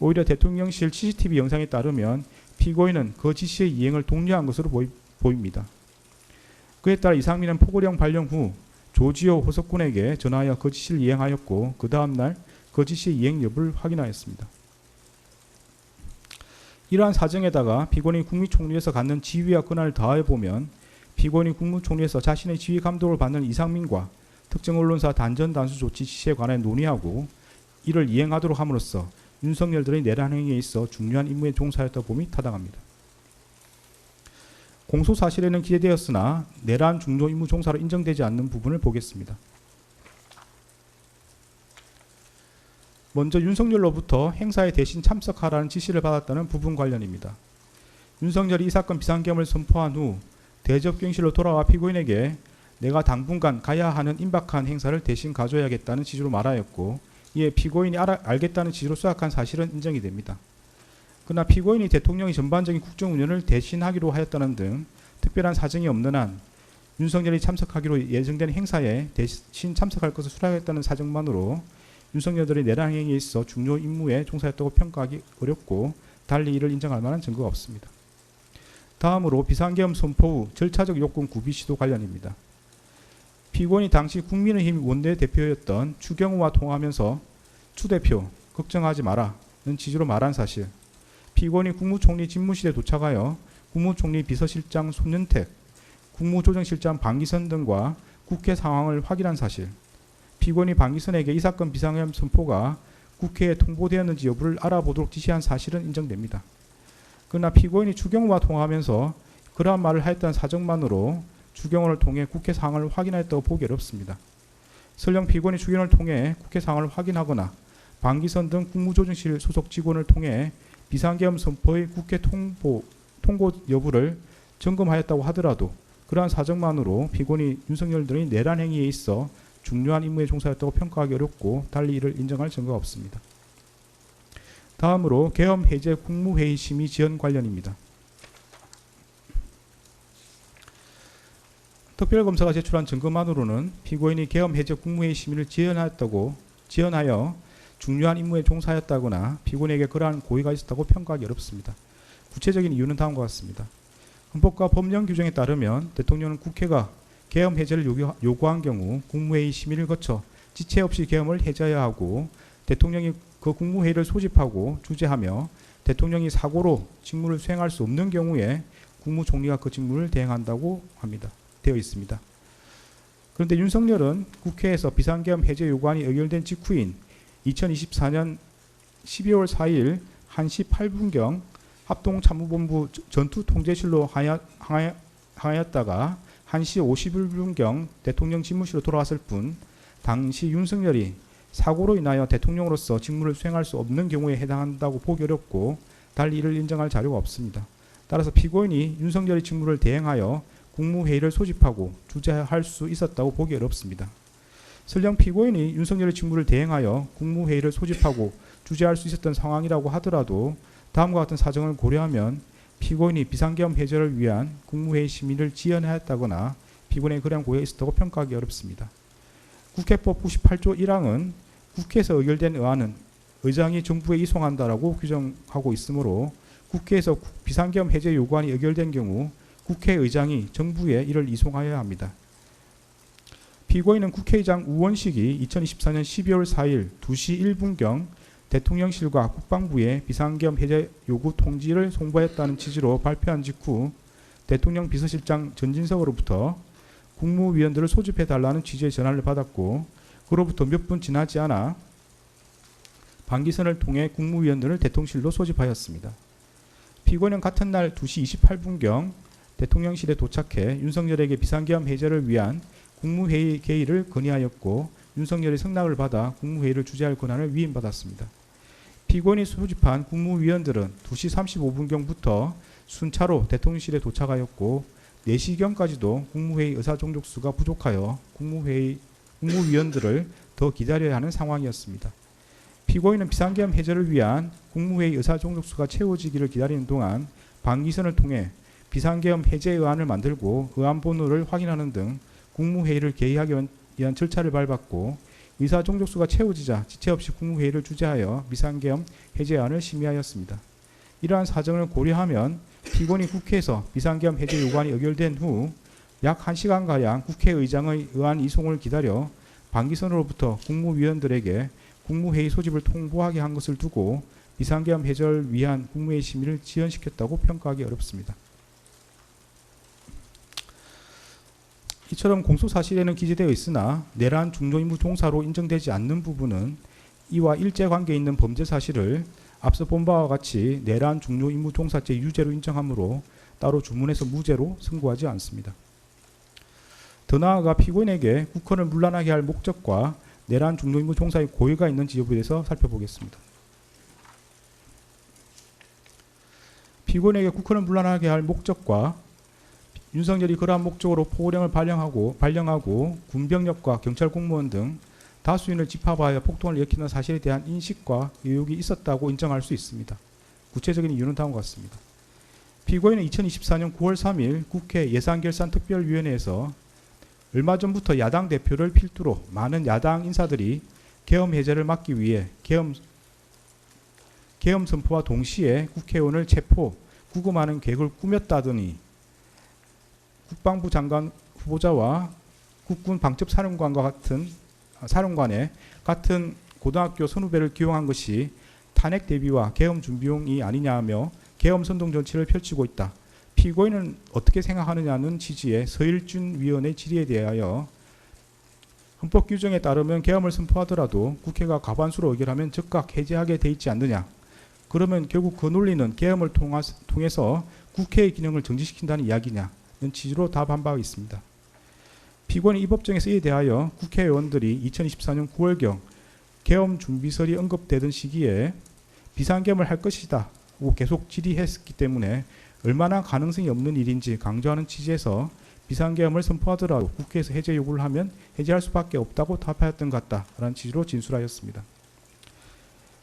오히려 대통령실 CCTV 영상에 따르면 피고인은 그 지시의 이행을 독려한 것으로 보입니다. 그에 따라 이상민은 포고령 발령 후 조지호 호석군에게 전화하여 그 지시를 이행하였고, 그 다음날 그 지시의 이행 여부를 확인하였습니다. 이러한 사정에다가 피고인이 국무총리에서 갖는 지위와 권한을 더해보면 피고인이 국무총리에서 자신의 지휘 감독을 받는 이상민과 특정 언론사 단전 단수 조치 지시에 관해 논의하고 이를 이행하도록 함으로써 윤석열들의 내란 행위에 있어 중요한 임무에 종사했다 봄이 타당합니다. 공소 사실에는 기재되었으나 내란 중요 임무 종사로 인정되지 않는 부분을 보겠습니다. 먼저 윤석열로부터 행사에 대신 참석하라는 지시를 받았다는 부분 관련입니다. 윤석열이 이 사건 비상계엄을 선포한 후 대접경실로 돌아와 피고인에게 내가 당분간 가야 하는 임박한 행사를 대신 가줘야겠다는 취지로 말하였고, 이에 피고인이 알겠다는 취지로 수락한 사실은 인정이 됩니다. 그러나 피고인이 대통령이 전반적인 국정운영을 대신하기로 하였다는 등 특별한 사정이 없는 한 윤석열이 참석하기로 예정된 행사에 대신 참석할 것을 수락했다는 사정만으로 윤석열들의 내란 행위에 있어 중요 임무에 종사했다고 평가하기 어렵고 달리 이를 인정할 만한 증거가 없습니다. 다음으로 비상계엄 선포 후 절차적 요건 구비 시도 관련입니다. 피고인이 당시 국민의힘 원내대표였던 추경호와 통화하면서 추 대표 걱정하지 마라는 취지로 말한 사실, 피고인이 국무총리 집무실에 도착하여 국무총리 비서실장 손윤택, 국무조정실장 방기선 등과 국회 상황을 확인한 사실, 피고인이 방기선에게 이 사건 비상계엄 선포가 국회에 통보되었는지 여부를 알아보도록 지시한 사실은 인정됩니다. 그러나 피고인이 추경호와 통화하면서 그러한 말을 하였다는 사정만으로 추경호를 통해 국회 상황을 확인하였다고 보기 어렵습니다. 설령 피고인이 추경호를 통해 국회 상황을 확인하거나 방기선 등 국무조정실 소속 직원을 통해 비상계엄 선포의 국회 통보 여부를 점검하였다고 하더라도 그러한 사정만으로 피고인이 윤석열 등의 내란 행위에 있어 중요한 임무에 종사했다고 평가하기 어렵고 달리 이를 인정할 증거가 없습니다. 다음으로 계엄 해제 국무회의 심의 지연 관련입니다. 특별검사가 제출한 증거만으로는 피고인이 계엄 해제 국무회의 심의를 지연하여 중요한 임무에 종사했다거나 피고인에게 그러한 고의가 있었다고 평가하기 어렵습니다. 구체적인 이유는 다음과 같습니다. 헌법과 법령 규정에 따르면 대통령은 국회가 계엄 해제를 요구한 경우 국무회의 심의를 거쳐 지체 없이 계엄을 해제해야 하고, 대통령이 그 국무회의를 소집하고 주재하며 대통령이 사고로 직무를 수행할 수 없는 경우에 국무총리가 그 직무를 대행한다고 되어 있습니다. 그런데 윤석열은 국회에서 비상계엄 해제 요구안이 의결된 직후인 2024년 12월 4일 1시 8분경 합동참모본부 전투통제실로 항하였다가 1시 51분경 대통령 집무실로 돌아왔을 뿐, 당시 윤석열이 사고로 인하여 대통령으로서 직무를 수행할 수 없는 경우에 해당한다고 보기 어렵고 달리 이를 인정할 자료가 없습니다. 따라서 피고인이 윤석열의 직무를 대행하여 국무회의를 소집하고 주재할 수 있었다고 보기 어렵습니다. 설령 피고인이 윤석열의 직무를 대행하여 국무회의를 소집하고 주재할 수 있었던 상황이라고 하더라도 다음과 같은 사정을 고려하면 피고인이 비상계엄 해제를 위한 국무회의 심의를 지연하였다거나 피고인의 그러한 고의가 있었다고 평가하기 어렵습니다. 국회법 98조 1항은 국회에서 의결된 의안은 의장이 정부에 이송한다라고 규정하고 있으므로 국회에서 비상계엄 해제 요구안이 의결된 경우 국회의장이 정부에 이를 이송하여야 합니다. 피고인은 국회의장 우원식이 2024년 12월 4일 2시 1분경 대통령실과 국방부에 비상계엄 해제 요구 통지를 송부했다는 취지로 발표한 직후 대통령 비서실장 전진석으로부터 국무위원들을 소집해달라는 취지의 전화를 받았고, 그로부터 몇 분 지나지 않아 방기선을 통해 국무위원들을 대통령실로 소집하였습니다. 피고인은 같은 날 2시 28분경 대통령실에 도착해 윤석열에게 비상계엄 해제를 위한 국무회의 개의를 건의하였고 윤석열의 승낙을 받아 국무회의를 주재할 권한을 위임받았습니다. 피고인이 소집한 국무위원들은 2시 35분경부터 순차로 대통령실에 도착하였고 4시경까지도 국무회의 의사종족수가 부족하여 국무위원들을 더 기다려야 하는 상황이었습니다. 피고인은 비상계엄 해제를 위한 국무회의 의사종족수가 채워지기를 기다리는 동안 방기선을 통해 비상계엄 해제 의안을 만들고 의안 번호를 확인하는 등 국무회의를 개의하기 위한 절차를 밟았고 의사종족수가 채워지자 지체 없이 국무회의를 주재하여 비상계엄 해제안을 심의하였습니다. 이러한 사정을 고려하면 피고인이 국회에서 비상계엄 해제 요구안이 의결된 후 약 1시간가량 국회의장의 의안 이송을 기다려 방기선으로부터 국무위원들에게 국무회의 소집을 통보하게 한 것을 두고 비상계엄 해제를 위한 국무회의 심의를 지연시켰다고 평가하기 어렵습니다. 이처럼 공소사실에는 기재되어 있으나 내란 중조임무 종사로 인정되지 않는 부분은 이와 일제관계에 있는 범죄 사실을 앞서 본 바와 같이 내란 중조임무 종사죄 유죄로 인정하므로 따로 주문해서 무죄로 선고하지 않습니다. 더 나아가 피고인에게 국헌을 문란하게 할 목적과 내란 중조임무 종사의 고의가 있는지 여부에 대해서 살펴보겠습니다. 피고인에게 국헌을 문란하게 할 목적과 윤석열이 그러한 목적으로 포고령을 발령하고 군병력과 경찰 공무원 등 다수인을 집합하여 폭동을 일으키는 사실에 대한 인식과 의혹이 있었다고 인정할 수 있습니다. 구체적인 이유는 다음과 같습니다. 피고인은 2024년 9월 3일 국회 예산결산특별위원회에서 얼마 전부터 야당 대표를 필두로 많은 야당 인사들이 계엄 해제를 막기 위해 계엄 선포와 동시에 국회의원을 체포, 구금하는 계획을 꾸몄다더니 국방부 장관 후보자와 국군 방첩사령관의 같은 고등학교 선후배를 기용한 것이 탄핵 대비와 계엄 준비용이 아니냐며 계엄 선동 정치를 펼치고 있다. 피고인은 어떻게 생각하느냐는 취지의 서일준 위원의 질의에 대하여 헌법 규정에 따르면 계엄을 선포하더라도 국회가 과반수로 의결하면 즉각 해제하게 돼 있지 않느냐. 그러면 결국 그 논리는 계엄을 통해서 국회의 기능을 정지시킨다는 이야기냐는 취지로 답한 바가 있습니다. 피고인은 이 법정에서 이에 대하여 국회의원들이 2024년 9월경 계엄 준비설이 언급되던 시기에 비상계엄을 할 것이다 고 계속 질의했기 때문에 얼마나 가능성이 없는 일인지 강조하는 취지에서 비상계엄을 선포하더라도 국회에서 해제 요구를 하면 해제할 수밖에 없다고 답하였던 것 같다라는 취지로 진술하였습니다.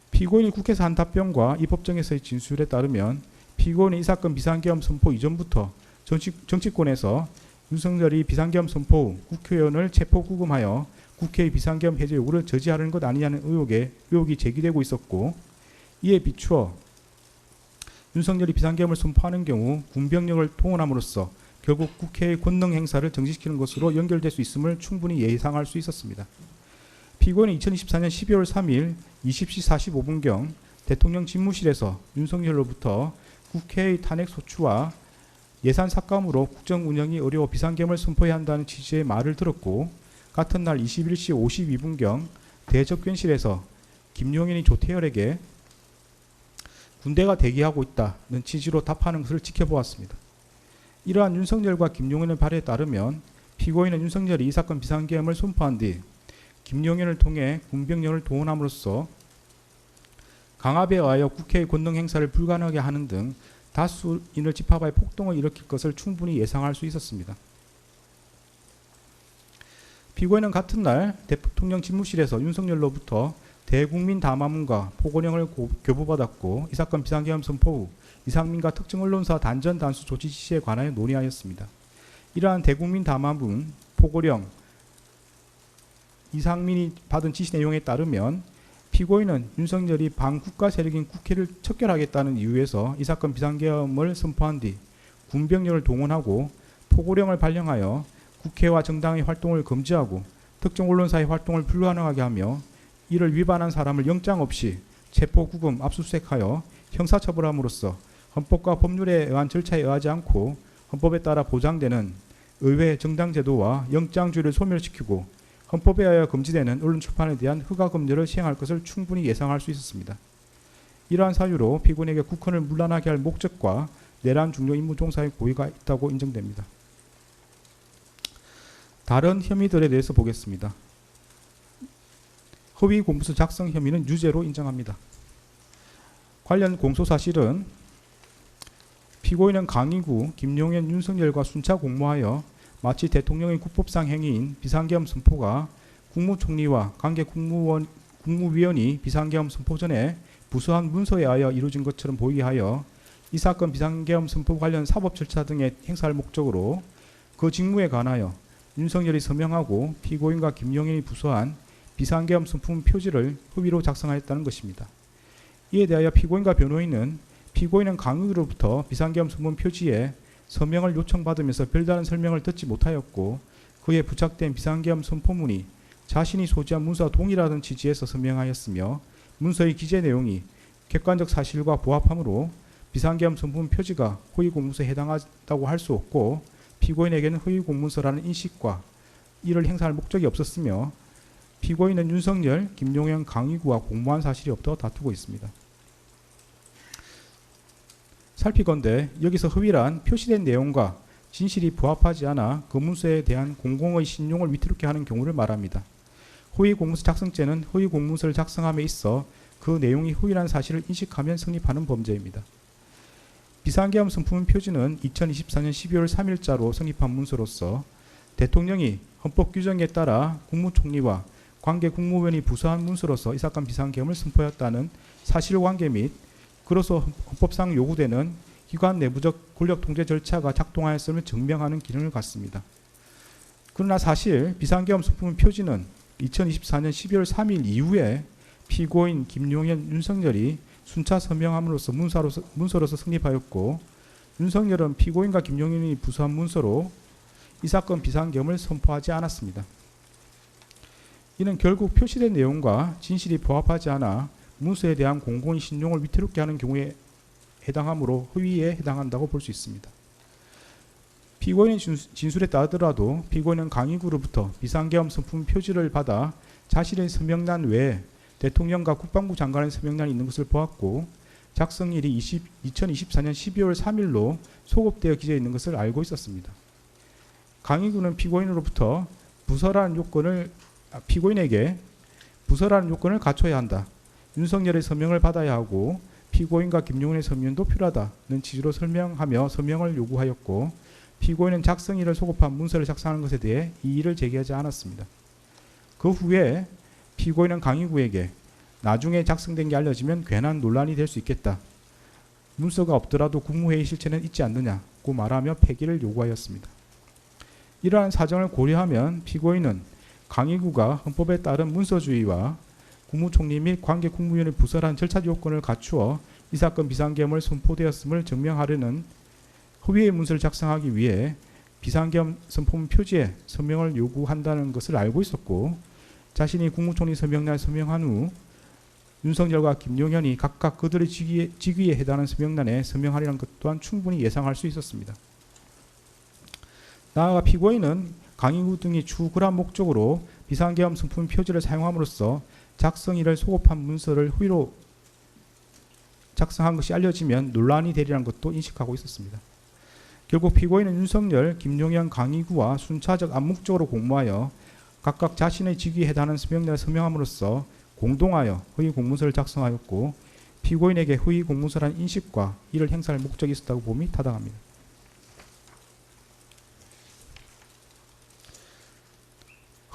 피고인이 국회에서 한 답변과 이 법정에서의 진술에 따르면 피고인은 이 사건 비상계엄 선포 이전부터 정치권에서 윤석열이 비상계엄 선포 후 국회의원을 체포 구금하여 국회의 비상계엄 해제 요구를 저지하려는 것 아니냐는 의혹이 제기되고 있었고, 이에 비추어 윤석열이 비상계엄을 선포하는 경우 군병력을 동원함으로써 결국 국회의 권능 행사를 정지시키는 것으로 연결될 수 있음을 충분히 예상할 수 있었습니다. 피고인은 2024년 12월 3일 20시 45분경 대통령 집무실에서 윤석열로부터 국회의 탄핵 소추와 예산 삭감으로 국정 운영이 어려워 비상계엄을 선포해야 한다는 취지의 말을 들었고, 같은 날 21시 52분경 대접견실에서 김용현이 조태열에게 군대가 대기하고 있다는 취지로 답하는 것을 지켜보았습니다. 이러한 윤석열과 김용현의 발에 따르면 피고인은 윤석열이 이 사건 비상계엄을 선포한 뒤 김용현을 통해 군병력을 동원함으로써 강압에 의하여 국회의 권능 행사를 불가능하게 하는 등 다수인을 집합하여 폭동을 일으킬 것을 충분히 예상할 수 있었습니다. 피고인은 같은 날 대통령 집무실에서 윤석열로부터 대국민 담화문과 포고령을 교부받았고, 이 사건 비상계엄 선포 후 이상민과 특정 언론사 단전 단수 조치 지시에 관하여 논의하였습니다. 이러한 대국민 담화문, 포고령, 이상민이 받은 지시 내용에 따르면 피고인은 윤석열이 반국가 세력인 국회를 척결하겠다는 이유에서 이 사건 비상계엄을 선포한 뒤 군병력을 동원하고 포고령을 발령하여 국회와 정당의 활동을 금지하고 특정 언론사의 활동을 불가능하게 하며 이를 위반한 사람을 영장 없이 체포, 구금, 압수수색하여 형사처벌함으로써 헌법과 법률에 의한 절차에 의하지 않고 헌법에 따라 보장되는 의회 정당제도와 영장주의를 소멸시키고 헌법에 의하여 금지되는 언론 출판에 대한 허가 금지를 시행할 것을 충분히 예상할 수 있었습니다. 이러한 사유로 피고인에게 국헌을 문란하게 할 목적과 내란 중요 임무 종사의 고의가 있다고 인정됩니다. 다른 혐의들에 대해서 보겠습니다. 허위 공문서 작성 혐의는 유죄로 인정합니다. 관련 공소사실은 피고인은 강의구 김용현, 윤석열과 순차 공모하여 마치 대통령의 국법상 행위인 비상계엄 선포가 국무총리와 관계 국무위원이 비상계엄 선포 전에 부수한 문서에 의하여 이루어진 것처럼 보이게 하여 이 사건 비상계엄 선포 관련 사법 절차 등에 행사할 목적으로 그 직무에 관하여 윤석열이 서명하고 피고인과 김용현이 부수한 비상계엄 선포문 표지를 허위로 작성하였다는 것입니다. 이에 대하여 피고인과 변호인은 피고인은 강의구로부터 비상계엄 선포문 표지에 서명을 요청받으면서 별다른 설명을 듣지 못하였고 그에 부착된 비상계엄 선포문이 자신이 소지한 문서와 동일하다는 취지에서 서명하였으며 문서의 기재 내용이 객관적 사실과 부합하므로 비상계엄 선포문 표지가 허위 공문서에 해당한다고 할 수 없고 피고인에게는 허위 공문서라는 인식과 이를 행사할 목적이 없었으며 피고인은 윤석열, 김용현, 강의구와 공모한 사실이 없다고 다투고 있습니다. 살피건대 여기서 허위란 표시된 내용과 진실이 부합하지 않아 그 문서에 대한 공공의 신용을 위태롭게 하는 경우를 말합니다. 허위 공문서 작성죄는 허위 공문서를 작성함에 있어 그 내용이 허위라는 사실을 인식하면 성립하는 범죄입니다. 비상계엄 선포문 표지는 2024년 12월 3일자로 성립한 문서로서 대통령이 헌법 규정에 따라 국무총리와 관계 국무위원이 부수한 문서로서 이 사건 비상계엄을 선포했다는 사실관계 및 그로서 헌법상 요구되는 기관 내부적 권력 통제 절차가 작동하였음을 증명하는 기능을 갖습니다. 그러나 사실 비상계엄 선포문 표지는 2024년 12월 3일 이후에 피고인 김용현, 윤석열이 순차 서명함으로써 문서로서 성립하였고 윤석열은 피고인과 김용현이 부수한 문서로 이 사건 비상계엄을 선포하지 않았습니다. 이는 결국 표시된 내용과 진실이 부합하지 않아 문서에 대한 공공의 신용을 위태롭게 하는 경우에 해당하므로 허위에 해당한다고 볼 수 있습니다. 피고인의 진술에 따르더라도 피고인은 강의구로부터 비상계엄 선포문 표지를 받아 자신의 서명란 외에 대통령과 국방부 장관의 서명란이 있는 것을 보았고 작성일이 2024년 12월 3일로 소급되어 기재해 있는 것을 알고 있었습니다. 강의구는 피고인으로부터 피고인에게 부서라는 요건을 갖춰야 한다. 윤석열의 서명을 받아야 하고 피고인과 김용현의 서명도 필요하다는 취지로 설명하며 서명을 요구하였고 피고인은 작성일을 소급한 문서를 작성하는 것에 대해 이의를 제기하지 않았습니다. 그 후에 피고인은 강의구에게 나중에 작성된 게 알려지면 괜한 논란이 될 수 있겠다. 문서가 없더라도 국무회의 실체는 있지 않느냐고 말하며 폐기를 요구하였습니다. 이러한 사정을 고려하면 피고인은 강의구가 헌법에 따른 문서주의와 국무총리 및 관계 국무위원의 부설한 절차 요건을 갖추어 이 사건 비상계엄을 선포되었음을 증명하려는 허위의 문서를 작성하기 위해 비상계엄 선포문 표지에 서명을 요구한다는 것을 알고 있었고 자신이 국무총리 서명란에 서명한 후 윤석열과 김용현이 각각 그들의 직위에 해당하는 서명란에 서명하리라는 것 또한 충분히 예상할 수 있었습니다. 나아가 피고인은 강의구 등이 추구한 목적으로 비상계엄 선포문 표지를 사용함으로써 작성일을 소급한 문서를 허위로 작성한 것이 알려지면 논란이 되리라는 것도 인식하고 있었습니다. 결국 피고인은 윤석열, 김용현, 강의구와 순차적 암묵적으로 공모하여 각각 자신의 직위에 해당하는 서명란에 서명함으로써 공동하여 허위 공문서를 작성하였고 피고인에게 허위 공문서라는 인식과 이를 행사할 목적이 있었다고 봄이 타당합니다.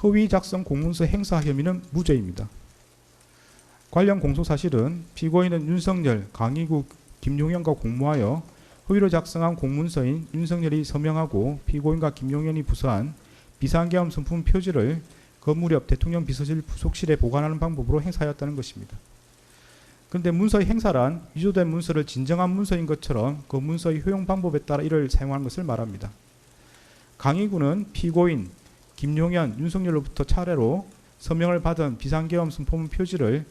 허위 작성 공문서 행사 혐의는 무죄입니다. 관련 공소사실은 피고인은 윤석열, 강의구, 김용현과 공모하여 허위로 작성한 공문서인 윤석열이 서명하고 피고인과 김용현이 부서한 비상계엄 선포문 표지를 건물 옆 대통령 비서실 부속실에 보관하는 방법으로 행사하였다는 것입니다. 그런데 문서의 행사란 위조된 문서를 진정한 문서인 것처럼 그 문서의 효용 방법에 따라 이를 사용하는 것을 말합니다. 강의구는 피고인, 김용현, 윤석열로부터 차례로 서명을 받은 비상계엄 선포문 표지를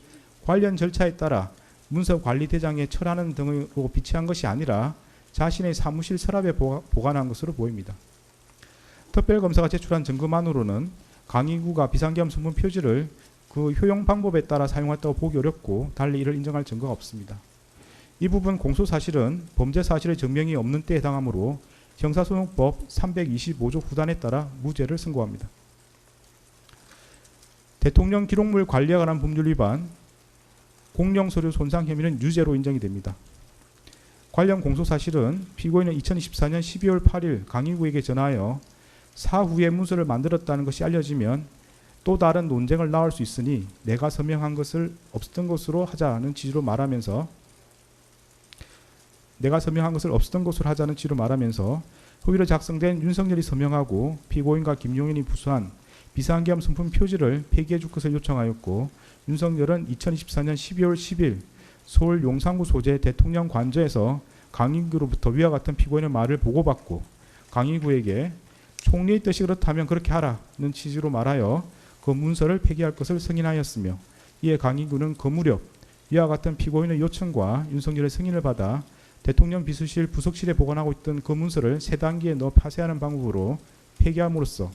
관련 절차에 따라 문서관리대장에 철하는 등으로 비치한 것이 아니라 자신의 사무실 서랍에 보관한 것으로 보입니다. 특별검사가 제출한 증거만으로는 강의구가 비상계엄 선품 표지를 그 효용 방법에 따라 사용했다고 보기 어렵고 달리 이를 인정할 증거가 없습니다. 이 부분 공소사실은 범죄 사실의 증명이 없는 때에 해당하므로 형사소송법 325조 후단에 따라 무죄를 선고합니다. 대통령 기록물 관리에 관한 법률 위반, 공용서류 손상 혐의는 유죄로 인정이 됩니다. 관련 공소사실은 피고인은 2024년 12월 8일 강의구에게 전하여 사후에 문서를 만들었다는 것이 알려지면 또 다른 논쟁을 낳을 수 있으니 내가 서명한 것을 없었던 것으로 하자는 취지로 말하면서 허위로 작성된 윤석열이 서명하고 피고인과 김용현이 부수한 비상계엄 선품 표지를 폐기해 줄 것을 요청하였고, 윤석열은 2024년 12월 10일 서울 용산구 소재 대통령 관저에서 강의구로부터 위와 같은 피고인의 말을 보고받고 강의구에게 총리의 뜻이 그렇다면 그렇게 하라는 취지로 말하여 그 문서를 폐기할 것을 승인하였으며, 이에 강의구는 그 무렵 이와 같은 피고인의 요청과 윤석열의 승인을 받아 대통령 비서실 부속실에 보관하고 있던 그 문서를 세 단계에 넣어 파쇄하는 방법으로 폐기함으로써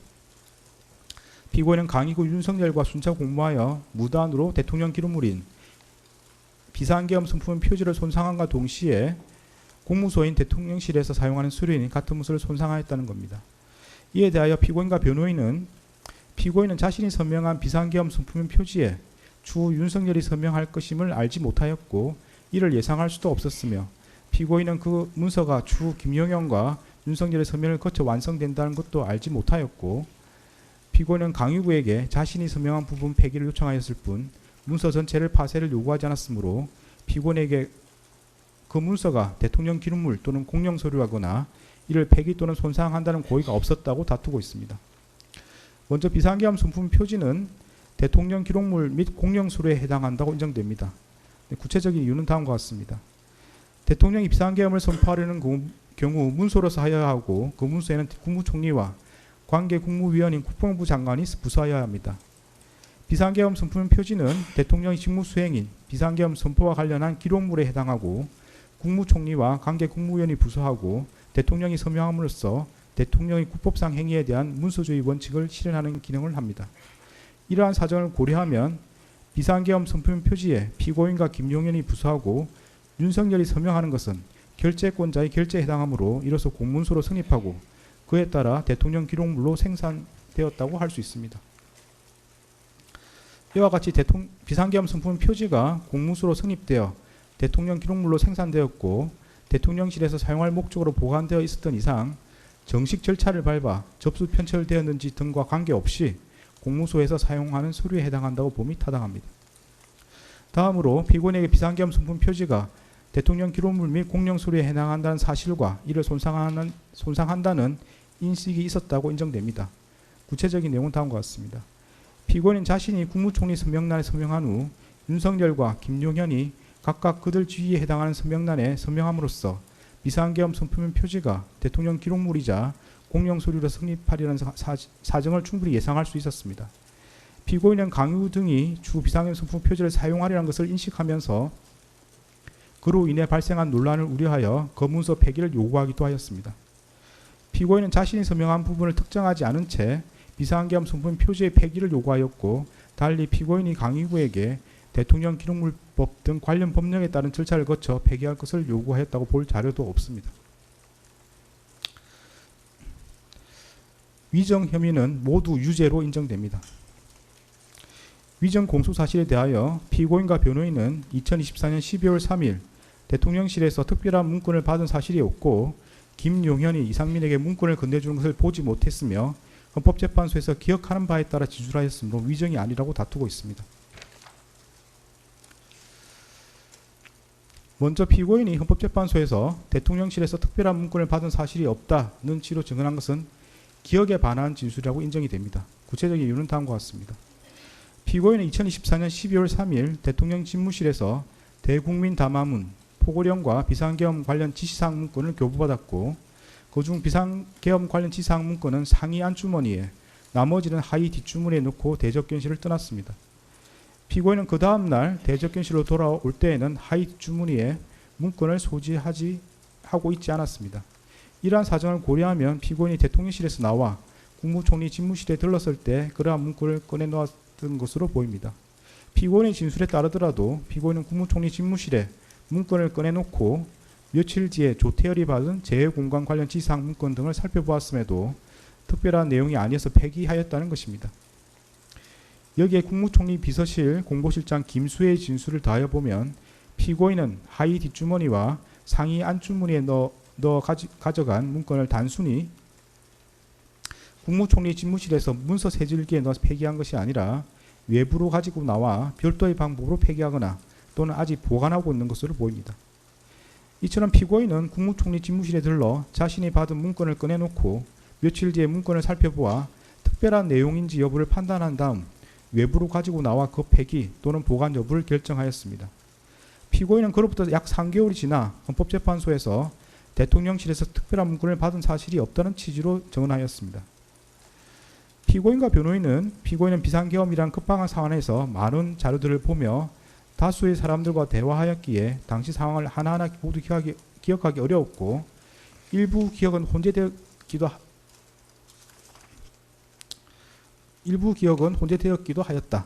피고인은 강의구 윤석열과 순차 공모하여 무단으로 대통령 기록물인 비상계엄 선품 표지를 손상함과 동시에 공무소인 대통령실에서 사용하는 수료인 같은 문서를 손상하였다는 겁니다. 이에 대하여 피고인과 변호인은 피고인은 자신이 서명한 비상계엄 선품 표지에 추후 윤석열이 서명할 것임을 알지 못하였고 이를 예상할 수도 없었으며, 피고인은 그 문서가 추후 김용현과 윤석열의 서명을 거쳐 완성된다는 것도 알지 못하였고, 피고인은 강의구에게 자신이 서명한 부분 폐기를 요청하였을 뿐 문서 전체를 파쇄를 요구하지 않았으므로 피고인에게 그 문서가 대통령 기록물 또는 공용서류하거나 이를 폐기 또는 손상한다는 고의가 없었다고 다투고 있습니다. 먼저 비상계엄 선품 표지는 대통령 기록물 및 공용서류에 해당한다고 인정됩니다. 구체적인 이유는 다음과 같습니다. 대통령이 비상계엄을 선포하려는 경우 문서로서 하여야 하고 그 문서에는 국무총리와 관계 국무위원인 국방부 장관이 부서하여야 합니다. 비상계엄 선품 표지는 대통령의 직무수행인 비상계엄 선포와 관련한 기록물에 해당하고 국무총리와 관계 국무위원이 부서하고 대통령이 서명함으로써 대통령의 국법상 행위에 대한 문서주의 원칙을 실현하는 기능을 합니다. 이러한 사정을 고려하면 비상계엄 선품 표지에 피고인과 김용현이 부서하고 윤석열이 서명하는 것은 결재권자의 결재에 해당하므로 이로써 공문서로 성립하고 그에 따라 대통령 기록물로 생산되었다고 할 수 있습니다. 이와 같이 비상계엄 선품 표지가 공문서로 성립되어 대통령 기록물로 생산되었고 대통령실에서 사용할 목적으로 보관되어 있었던 이상 정식 절차를 밟아 접수 편철되었는지 등과 관계없이 공무소에서 사용하는 서류에 해당한다고 봄이 타당합니다. 다음으로 피고인에게 비상계엄 선품 표지가 대통령 기록물 및 공용 서류에 해당한다는 사실과 이를 손상한다는 인식이 있었다고 인정됩니다. 구체적인 내용은 다음과 같습니다. 피고인은 자신이 국무총리 서명란에 서명한 후 윤석열과 김용현이 각각 그들 지위에 해당하는 서명란에 서명함으로써 비상계엄 선품 표지가 대통령 기록물이자 공용 서류로 성립하리라는 사정을 충분히 예상할 수 있었습니다. 피고인은 강유 등이 추후 비상계엄 선품 표지를 사용하리라는 것을 인식하면서 그로 인해 발생한 논란을 우려하여 그 문서 폐기를 요구하기도 하였습니다. 피고인은 자신이 서명한 부분을 특정하지 않은 채 비상계엄 선품 표지의 폐기를 요구하였고, 달리 피고인이 강의구에게 대통령 기록물법 등 관련 법령에 따른 절차를 거쳐 폐기할 것을 요구하였다고 볼 자료도 없습니다. 위정 혐의는 모두 유죄로 인정됩니다. 위정 공소 사실에 대하여 피고인과 변호인은 2024년 12월 3일 대통령실에서 특별한 문건을 받은 사실이 없고 김용현이 이상민에게 문건을 건네주는 것을 보지 못했으며 헌법재판소에서 기억하는 바에 따라 진술하였으므로 위정이 아니라고 다투고 있습니다. 먼저 피고인이 헌법재판소에서 대통령실에서 특별한 문건을 받은 사실이 없다는 취지로 증언한 것은 기억에 반한 진술이라고 인정이 됩니다. 구체적인 이유는 다음과 같습니다. 피고인은 2024년 12월 3일 대통령 집무실에서 대국민 담화문, 포고령과 비상계엄 관련 지시사항 문건을 교부받았고 그중 비상계엄 관련 지시사항 문건은 상위 안주머니에 나머지는 하위 뒷주머니에 넣고 대접견실을 떠났습니다. 피고인은 그 다음날 대접견실로 돌아올 때에는 하위 뒷주머니에 문건을 소지하고 있지 않았습니다. 이러한 사정을 고려하면 피고인이 대통령실에서 나와 국무총리 집무실에 들렀을 때 그러한 문건을 꺼내놓았던 것으로 보입니다. 피고인의 진술에 따르더라도 피고인은 국무총리 집무실에 문건을 꺼내놓고 며칠 뒤에 조태열이 받은 재해공간 관련 지시사항 문건 등을 살펴보았음에도 특별한 내용이 아니어서 폐기하였다는 것입니다. 여기에 국무총리 비서실 공보실장 김수혜의 진술을 더하여 보면 피고인은 하의 뒷주머니와 상의 안주머니에 가져간 문건을 단순히 국무총리 집무실에서 문서 세 줄기에 넣어서 폐기한 것이 아니라 외부로 가지고 나와 별도의 방법으로 폐기하거나 또는 아직 보관하고 있는 것으로 보입니다. 이처럼 피고인은 국무총리 집무실에 들러 자신이 받은 문건을 꺼내놓고 며칠 뒤에 문건을 살펴보아 특별한 내용인지 여부를 판단한 다음 외부로 가지고 나와 그 폐기 또는 보관 여부를 결정하였습니다. 피고인은 그로부터 약 3개월이 지나 헌법재판소에서 대통령실에서 특별한 문건을 받은 사실이 없다는 취지로 정언하였습니다. 피고인과 변호인은 비상계엄이란 급박한 상황에서 많은 자료들을 보며 다수의 사람들과 대화하였기에 당시 상황을 하나하나 모두 기억하기 어려웠고 일부 기억은 혼재되었기도 하였다.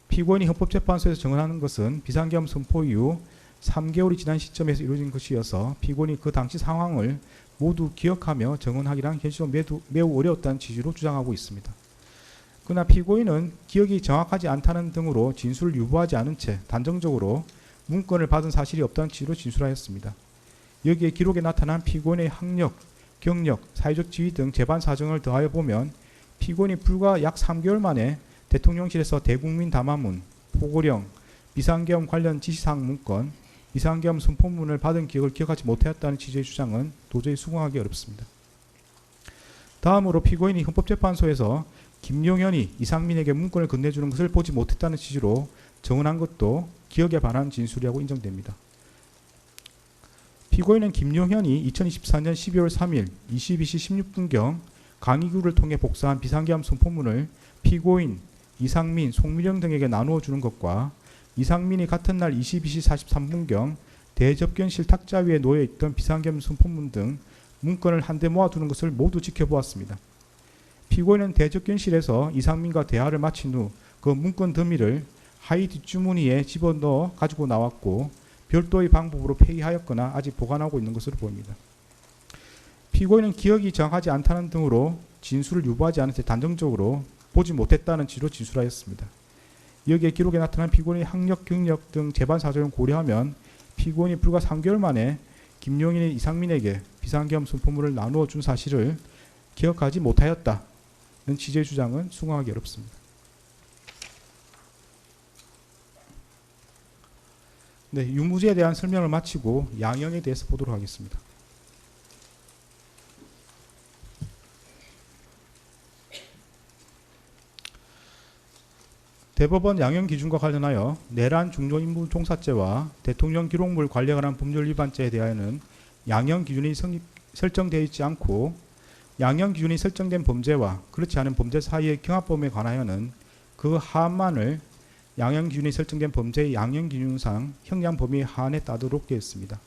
피고인이 헌법재판소에서 정언하는 것은 비상계엄 선포 이후 3개월이 지난 시점에서 이루어진 것이어서 피고인이 그 당시 상황을 모두 기억하며 정언하기란 현실로 매우 어려웠다는 취지로 주장하고 있습니다. 그러나 피고인은 기억이 정확하지 않다는 등으로 진술을 유보하지 않은 채 단정적으로 문건을 받은 사실이 없다는 취지로 진술하였습니다. 여기에 기록에 나타난 피고인의 학력, 경력, 사회적 지위 등 재반 사정을 더하여 보면 피고인이 불과 약 3개월 만에 대통령실에서 대국민 담화문, 포고령, 비상계엄 관련 지시사항 문건, 비상계엄 선포문을 받은 기억을 기억하지 못하였다는 취지의 주장은 도저히 수긍하기 어렵습니다. 다음으로 피고인이 헌법재판소에서 김용현이 이상민에게 문건을 건네주는 것을 보지 못했다는 취지로 정언한 것도 기억에 반한 진술이라고 인정됩니다. 피고인은 김용현이 2024년 12월 3일 22시 16분경 강의구를 통해 복사한 비상계엄 선포문을 피고인, 이상민, 송미령 등에게 나누어 주는 것과 이상민이 같은 날 22시 43분경 대접견실 탁자 위에 놓여 있던 비상계엄 선포문 등 문건을 한데 모아두는 것을 모두 지켜보았습니다. 피고인은 대접견실에서 이상민과 대화를 마친 후 그 문건 더미를 하의 뒷주머니에 집어넣어 가지고 나왔고 별도의 방법으로 폐기하였거나 아직 보관하고 있는 것으로 보입니다. 피고인은 기억이 정확하지 않다는 등으로 진술을 유보하지 않은 채 단정적으로 보지 못했다는 취지로 진술하였습니다. 여기에 기록에 나타난 피고인의 학력, 경력 등 재반 사정을 고려하면 피고인이 불과 3개월 만에 김용인의 이상민에게 비상계엄 선포문을 나누어 준 사실을 기억하지 못하였다는 취지의 주장은 수긍하기 어렵습니다. 네, 유무죄에 대한 설명을 마치고 양형에 대해서 보도록 하겠습니다. 대법원 양형 기준과 관련하여 내란 중요임무 종사죄와 대통령 기록물 관리에 관한 법률 위반죄에 대하여는 양형 기준이 설정되어 있지 않고 양형 기준이 설정된 범죄와 그렇지 않은 범죄 사이의 경합범에 관하여는 그 하한만을 양형 기준이 설정된 범죄의 양형 기준상 형량 범위 하한에 따르도록 되어 있습니다.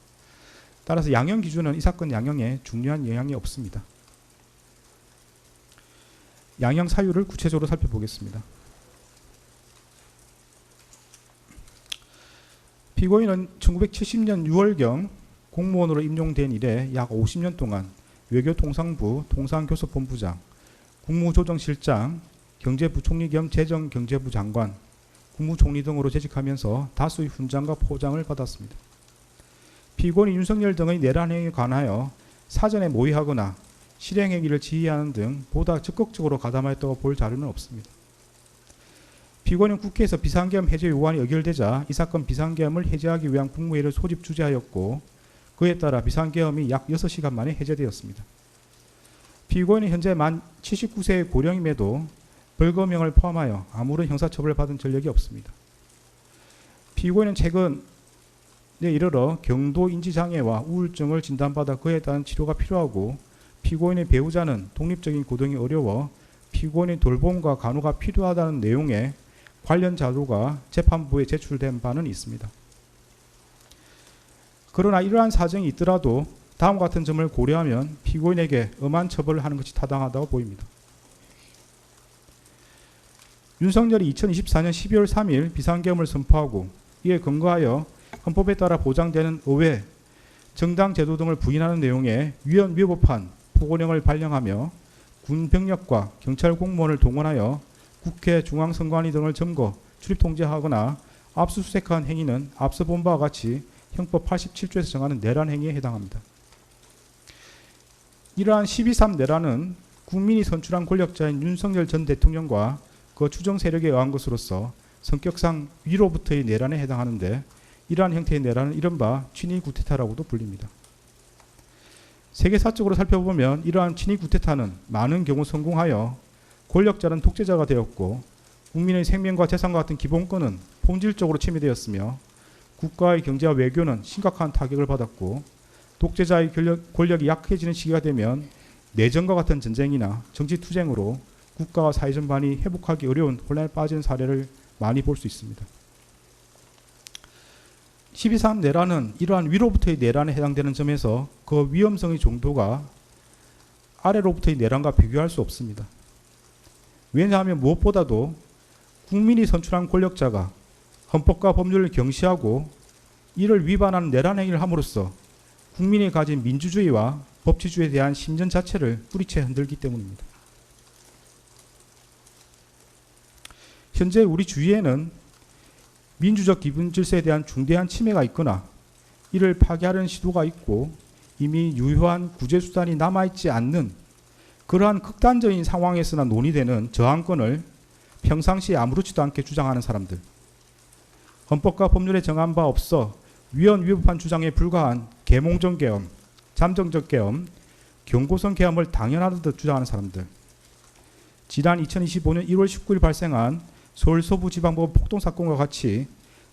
따라서 양형 기준은 이 사건 양형에 중요한 영향이 없습니다. 양형 사유를 구체적으로 살펴보겠습니다. 피고인은 1970년 6월경 공무원으로 임용된 이래 약 50년 동안 외교통상부 통상교섭본부장, 국무조정실장, 경제부총리 겸 재정경제부 장관, 국무총리 등으로 재직하면서 다수의 훈장과 포장을 받았습니다. 피고인 윤석열 등의 내란 행위에 관하여 사전에 모의하거나 실행행위를 지휘하는 등 보다 적극적으로 가담하였다고 볼 자료는 없습니다. 피고인은 국회에서 비상계엄 해제 요구안이 의결되자 이 사건 비상계엄을 해제하기 위한 국무회의를 소집 주재하였고 그에 따라 비상계엄이 약 6시간 만에 해제되었습니다. 피고인은 현재 만 79세의 고령임에도 벌금형을 포함하여 아무런 형사처벌을 받은 전력이 없습니다. 피고인은 최근에 이르러 경도 인지장애와 우울증을 진단받아 그에 따른 치료가 필요하고 피고인의 배우자는 독립적인 고등이 어려워 피고인의 돌봄과 간호가 필요하다는 내용의 관련 자료가 재판부에 제출된 바는 있습니다. 그러나 이러한 사정이 있더라도 다음과 같은 점을 고려하면 피고인에게 엄한 처벌을 하는 것이 타당하다고 보입니다. 윤석열이 2024년 12월 3일 비상계엄을 선포하고 이에 근거하여 헌법에 따라 보장되는 의회, 정당 제도 등을 부인하는 내용의 위헌위법한 포고령을 발령하며 군 병력과 경찰 공무원을 동원하여 국회 중앙선관위 등을 점거, 출입 통제하거나 압수수색한 행위는 앞서 본 바와 같이 형법 87조에서 정하는 내란 행위에 해당합니다. 이러한 12.3 내란은 국민이 선출한 권력자인 윤석열 전 대통령과 그 추정 세력에 의한 것으로서 성격상 위로부터의 내란에 해당하는데 이러한 형태의 내란은 이른바 친위 구테타라고도 불립니다. 세계사적으로 살펴보면 이러한 친위 구테타는 많은 경우 성공하여 권력자는 독재자가 되었고 국민의 생명과 재산과 같은 기본권은 본질적으로 침해되었으며 국가의 경제와 외교는 심각한 타격을 받았고 독재자의 권력이 약해지는 시기가 되면 내전과 같은 전쟁이나 정치투쟁으로 국가와 사회 전반이 회복하기 어려운 혼란에 빠진 사례를 많이 볼 수 있습니다. 12.3 내란은 이러한 위로부터의 내란에 해당되는 점에서 그 위험성의 정도가 아래로부터의 내란과 비교할 수 없습니다. 왜냐하면 무엇보다도 국민이 선출한 권력자가 헌법과 법률을 경시하고 이를 위반하는 내란 행위를 함으로써 국민이 가진 민주주의와 법치주의에 대한 신전 자체를 뿌리채 흔들기 때문입니다. 현재 우리 주위에는 민주적 기본 질서에 대한 중대한 침해가 있거나 이를 파괴하려는 시도가 있고 이미 유효한 구제수단이 남아있지 않는 그러한 극단적인 상황에서나 논의되는 저항권을 평상시에 아무렇지도 않게 주장하는 사람들, 헌법과 법률에 정한 바 없어 위헌위법한 주장에 불과한 계몽적 계엄, 잠정적 계엄, 경고성 계엄을 당연하듯 주장하는 사람들, 지난 2025년 1월 19일 발생한 서울 서부지방법원 폭동사건과 같이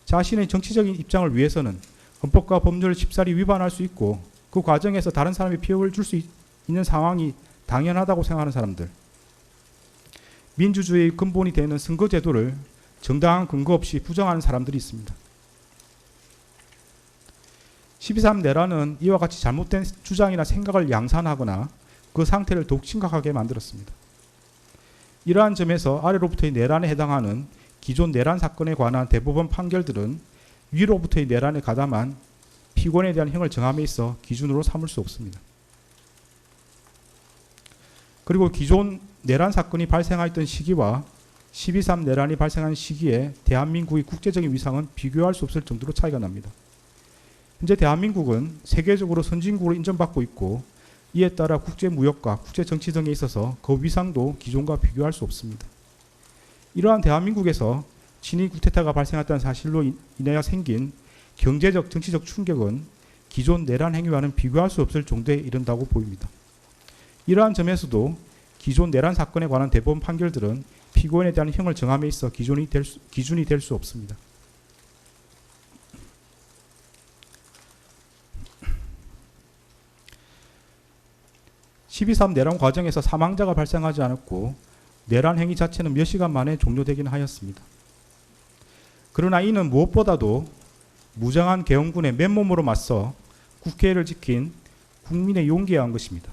자신의 정치적인 입장을 위해서는 헌법과 법률을 쉽사리 위반할 수 있고 그 과정에서 다른 사람이 피해를 줄 수 있는 상황이 당연하다고 생각하는 사람들, 민주주의의 근본이 되는 선거제도를 정당한 근거 없이 부정하는 사람들이 있습니다. 12.3 내란은 이와 같이 잘못된 주장이나 생각을 양산하거나 그 상태를 더욱 심각하게 만들었습니다. 이러한 점에서 아래로부터의 내란에 해당하는 기존 내란 사건에 관한 대법원 판결들은 위로부터의 내란에 가담한 피고인에 대한 형을 정함에 있어 기준으로 삼을 수 없습니다. 그리고 기존 내란 사건이 발생하였던 시기와 12.3 내란이 발생한 시기에 대한민국의 국제적인 위상은 비교할 수 없을 정도로 차이가 납니다. 현재 대한민국은 세계적으로 선진국으로 인정받고 있고 이에 따라 국제무역과 국제정치 등에 있어서 그 위상도 기존과 비교할 수 없습니다. 이러한 대한민국에서 친위 구테타가 발생했다는 사실로 인하여 생긴 경제적, 정치적 충격은 기존 내란 행위와는 비교할 수 없을 정도에 이른다고 보입니다. 이러한 점에서도 기존 내란 사건에 관한 대법원 판결들은 피고인에 대한 형을 정함에 있어 기준이 될 수 없습니다. (12.3) 내란 과정에서 사망자가 발생하지 않았고 내란 행위 자체는 몇 시간 만에 종료되긴 하였습니다. 그러나 이는 무엇보다도 무장한 계엄군의 맨몸으로 맞서 국회를 지킨 국민의 용기에 의한 것입니다.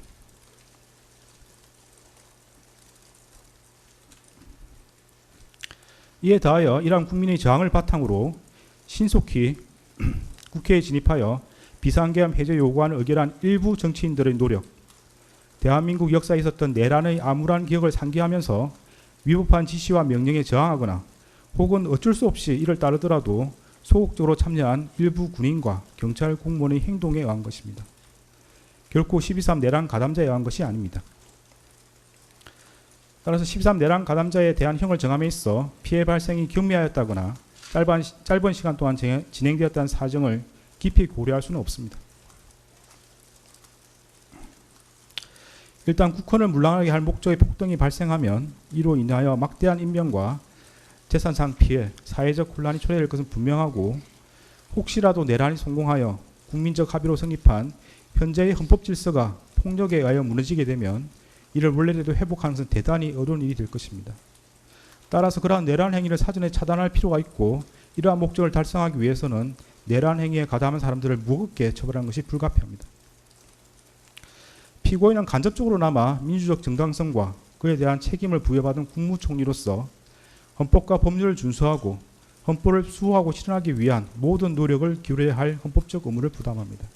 이에 더하여 이러한 국민의 저항을 바탕으로 신속히 국회에 진입하여 비상계엄 해제 요구안을 의결한 일부 정치인들의 노력, 대한민국 역사에 있었던 내란의 암울한 기억을 상기하면서 위법한 지시와 명령에 저항하거나 혹은 어쩔 수 없이 이를 따르더라도 소극적으로 참여한 일부 군인과 경찰 공무원의 행동에 의한 것입니다. 결코 12.3 내란 가담자에 의한 것이 아닙니다. 따라서 12.3 내란 가담자에 대한 형을 정함에 있어 피해 발생이 경미하였다거나 짧은 시간 동안 진행되었다는 사정을 깊이 고려할 수는 없습니다. 일단 국헌을 물랑하게 할 목적의 폭동이 발생하면 이로 인하여 막대한 인명과 재산상 피해, 사회적 혼란이 초래될 것은 분명하고 혹시라도 내란이 성공하여 국민적 합의로 성립한 현재의 헌법 질서가 폭력에 의하여 무너지게 되면 이를 원래대로 회복하는 것은 대단히 어려운 일이 될 것입니다. 따라서 그러한 내란 행위를 사전에 차단할 필요가 있고 이러한 목적을 달성하기 위해서는 내란 행위에 가담한 사람들을 무겁게 처벌하는 것이 불가피합니다. 피고인은 간접적으로나마 민주적 정당성과 그에 대한 책임을 부여받은 국무총리로서 헌법과 법률을 준수하고 헌법을 수호하고 실현하기 위한 모든 노력을 기울여야 할 헌법적 의무를 부담합니다.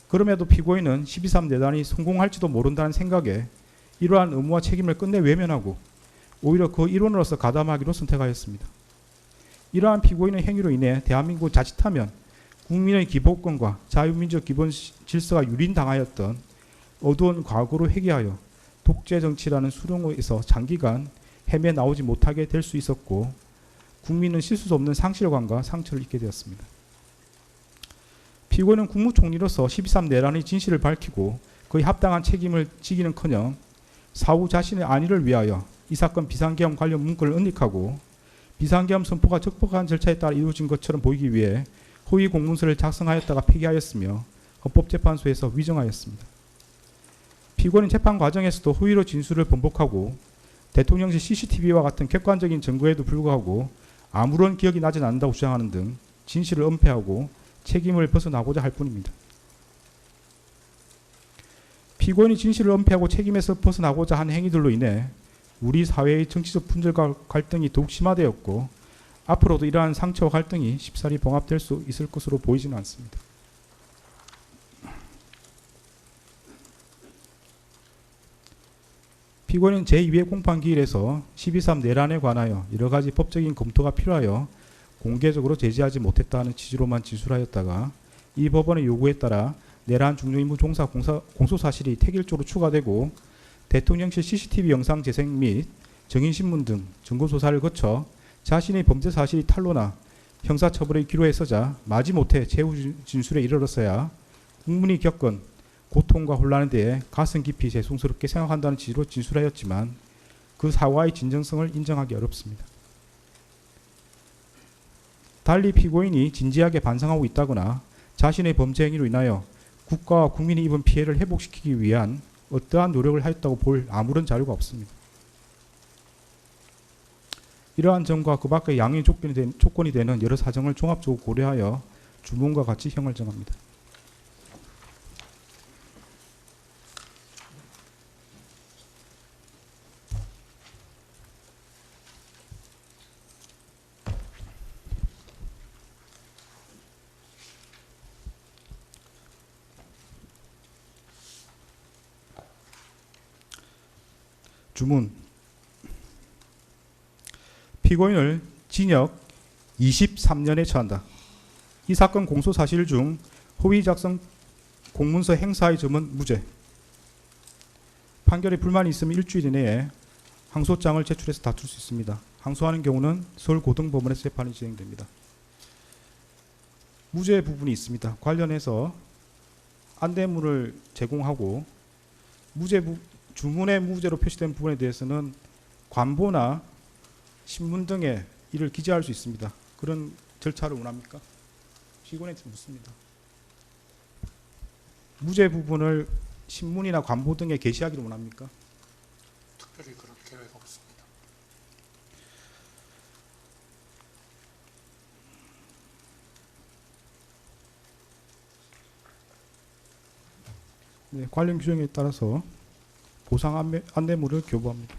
그럼에도 피고인은 12.3 내란이 성공할지도 모른다는 생각에 이러한 의무와 책임을 끝내 외면하고 오히려 그 일원으로서 가담하기로 선택하였습니다. 이러한 피고인의 행위로 인해 대한민국 자칫하면 국민의 기본권과 자유민주적 기본 질서가 유린당하였던 어두운 과거로 회귀하여 독재 정치라는 수렁에서 장기간 헤매 나오지 못하게 될 수 있었고 국민은 씻을 수 없는 상실감과 상처를 입게 되었습니다. 피고인은 국무총리로서 12.3 내란의 진실을 밝히고 그에 합당한 책임을 지기는커녕 사후 자신의 안위를 위하여 이 사건 비상계엄 관련 문건을 은닉하고 비상계엄 선포가 적법한 절차에 따라 이루어진 것처럼 보이기 위해 허위 공문서를 작성하였다가 폐기하였으며 헌법재판소에서 위정하였습니다. 피고인은 재판 과정에서도 허위로 진술을 번복하고 대통령실 CCTV와 같은 객관적인 증거에도 불구하고 아무런 기억이 나지 않는다고 주장하는 등 진실을 은폐하고 책임을 벗어나고자 할 뿐입니다. 피고인이 진실을 은폐하고 책임에서 벗어나고자 한 행위들로 인해 우리 사회의 정치적 분열과 갈등이 더욱 심화되었고 앞으로도 이러한 상처와 갈등이 쉽사리 봉합될 수 있을 것으로 보이지는 않습니다. 피고인은 제2회 공판기일에서 12.3 내란에 관하여 여러 가지 법적인 검토가 필요하여 공개적으로 제지하지 못했다는 취지로만 진술하였다가 이 법원의 요구에 따라 내란 중요임무 종사 공소사실이 택일조로 추가되고 대통령실 CCTV 영상 재생 및 증인신문 등 증거조사를 거쳐 자신의 범죄 사실이 탄로나 형사처벌의 기로에 서자 마지못해 최후 진술에 이르렀어야 국민이 겪은 고통과 혼란에 대해 가슴 깊이 죄송스럽게 생각한다는 취지로 진술하였지만 그 사과의 진정성을 인정하기 어렵습니다. 달리 피고인이 진지하게 반성하고 있다거나 자신의 범죄 행위로 인하여 국가와 국민이 입은 피해를 회복시키기 위한 어떠한 노력을 하였다고 볼 아무런 자료가 없습니다. 이러한 점과 그 밖의 양해 조건이 되는 여러 사정을 종합적으로 고려하여 주문과 같이 형을 정합니다. 주문. 피고인을 징역 23년에 처한다. 이 사건 공소 사실 중 허위 작성 공문서 행사의 점은 무죄. 판결에 불만이 있으면 일주일 이내에 항소장을 제출해서 다툴 수 있습니다. 항소하는 경우는 서울고등법원에서 재판이 진행됩니다. 무죄 부분이 있습니다. 관련해서 안대문을 제공하고 주문의 무죄로 표시된 부분에 대해서는 관보나 신문 등에 이를 기재할 수 있습니다. 그런 절차를 원합니까? 피고인한테 묻습니다. 무죄 부분을 신문이나 관보 등에 게시하기를 원합니까? 특별히 그럴 계획 없습니다. 네, 관련 규정에 따라서 보상 안내물을 교부합니다.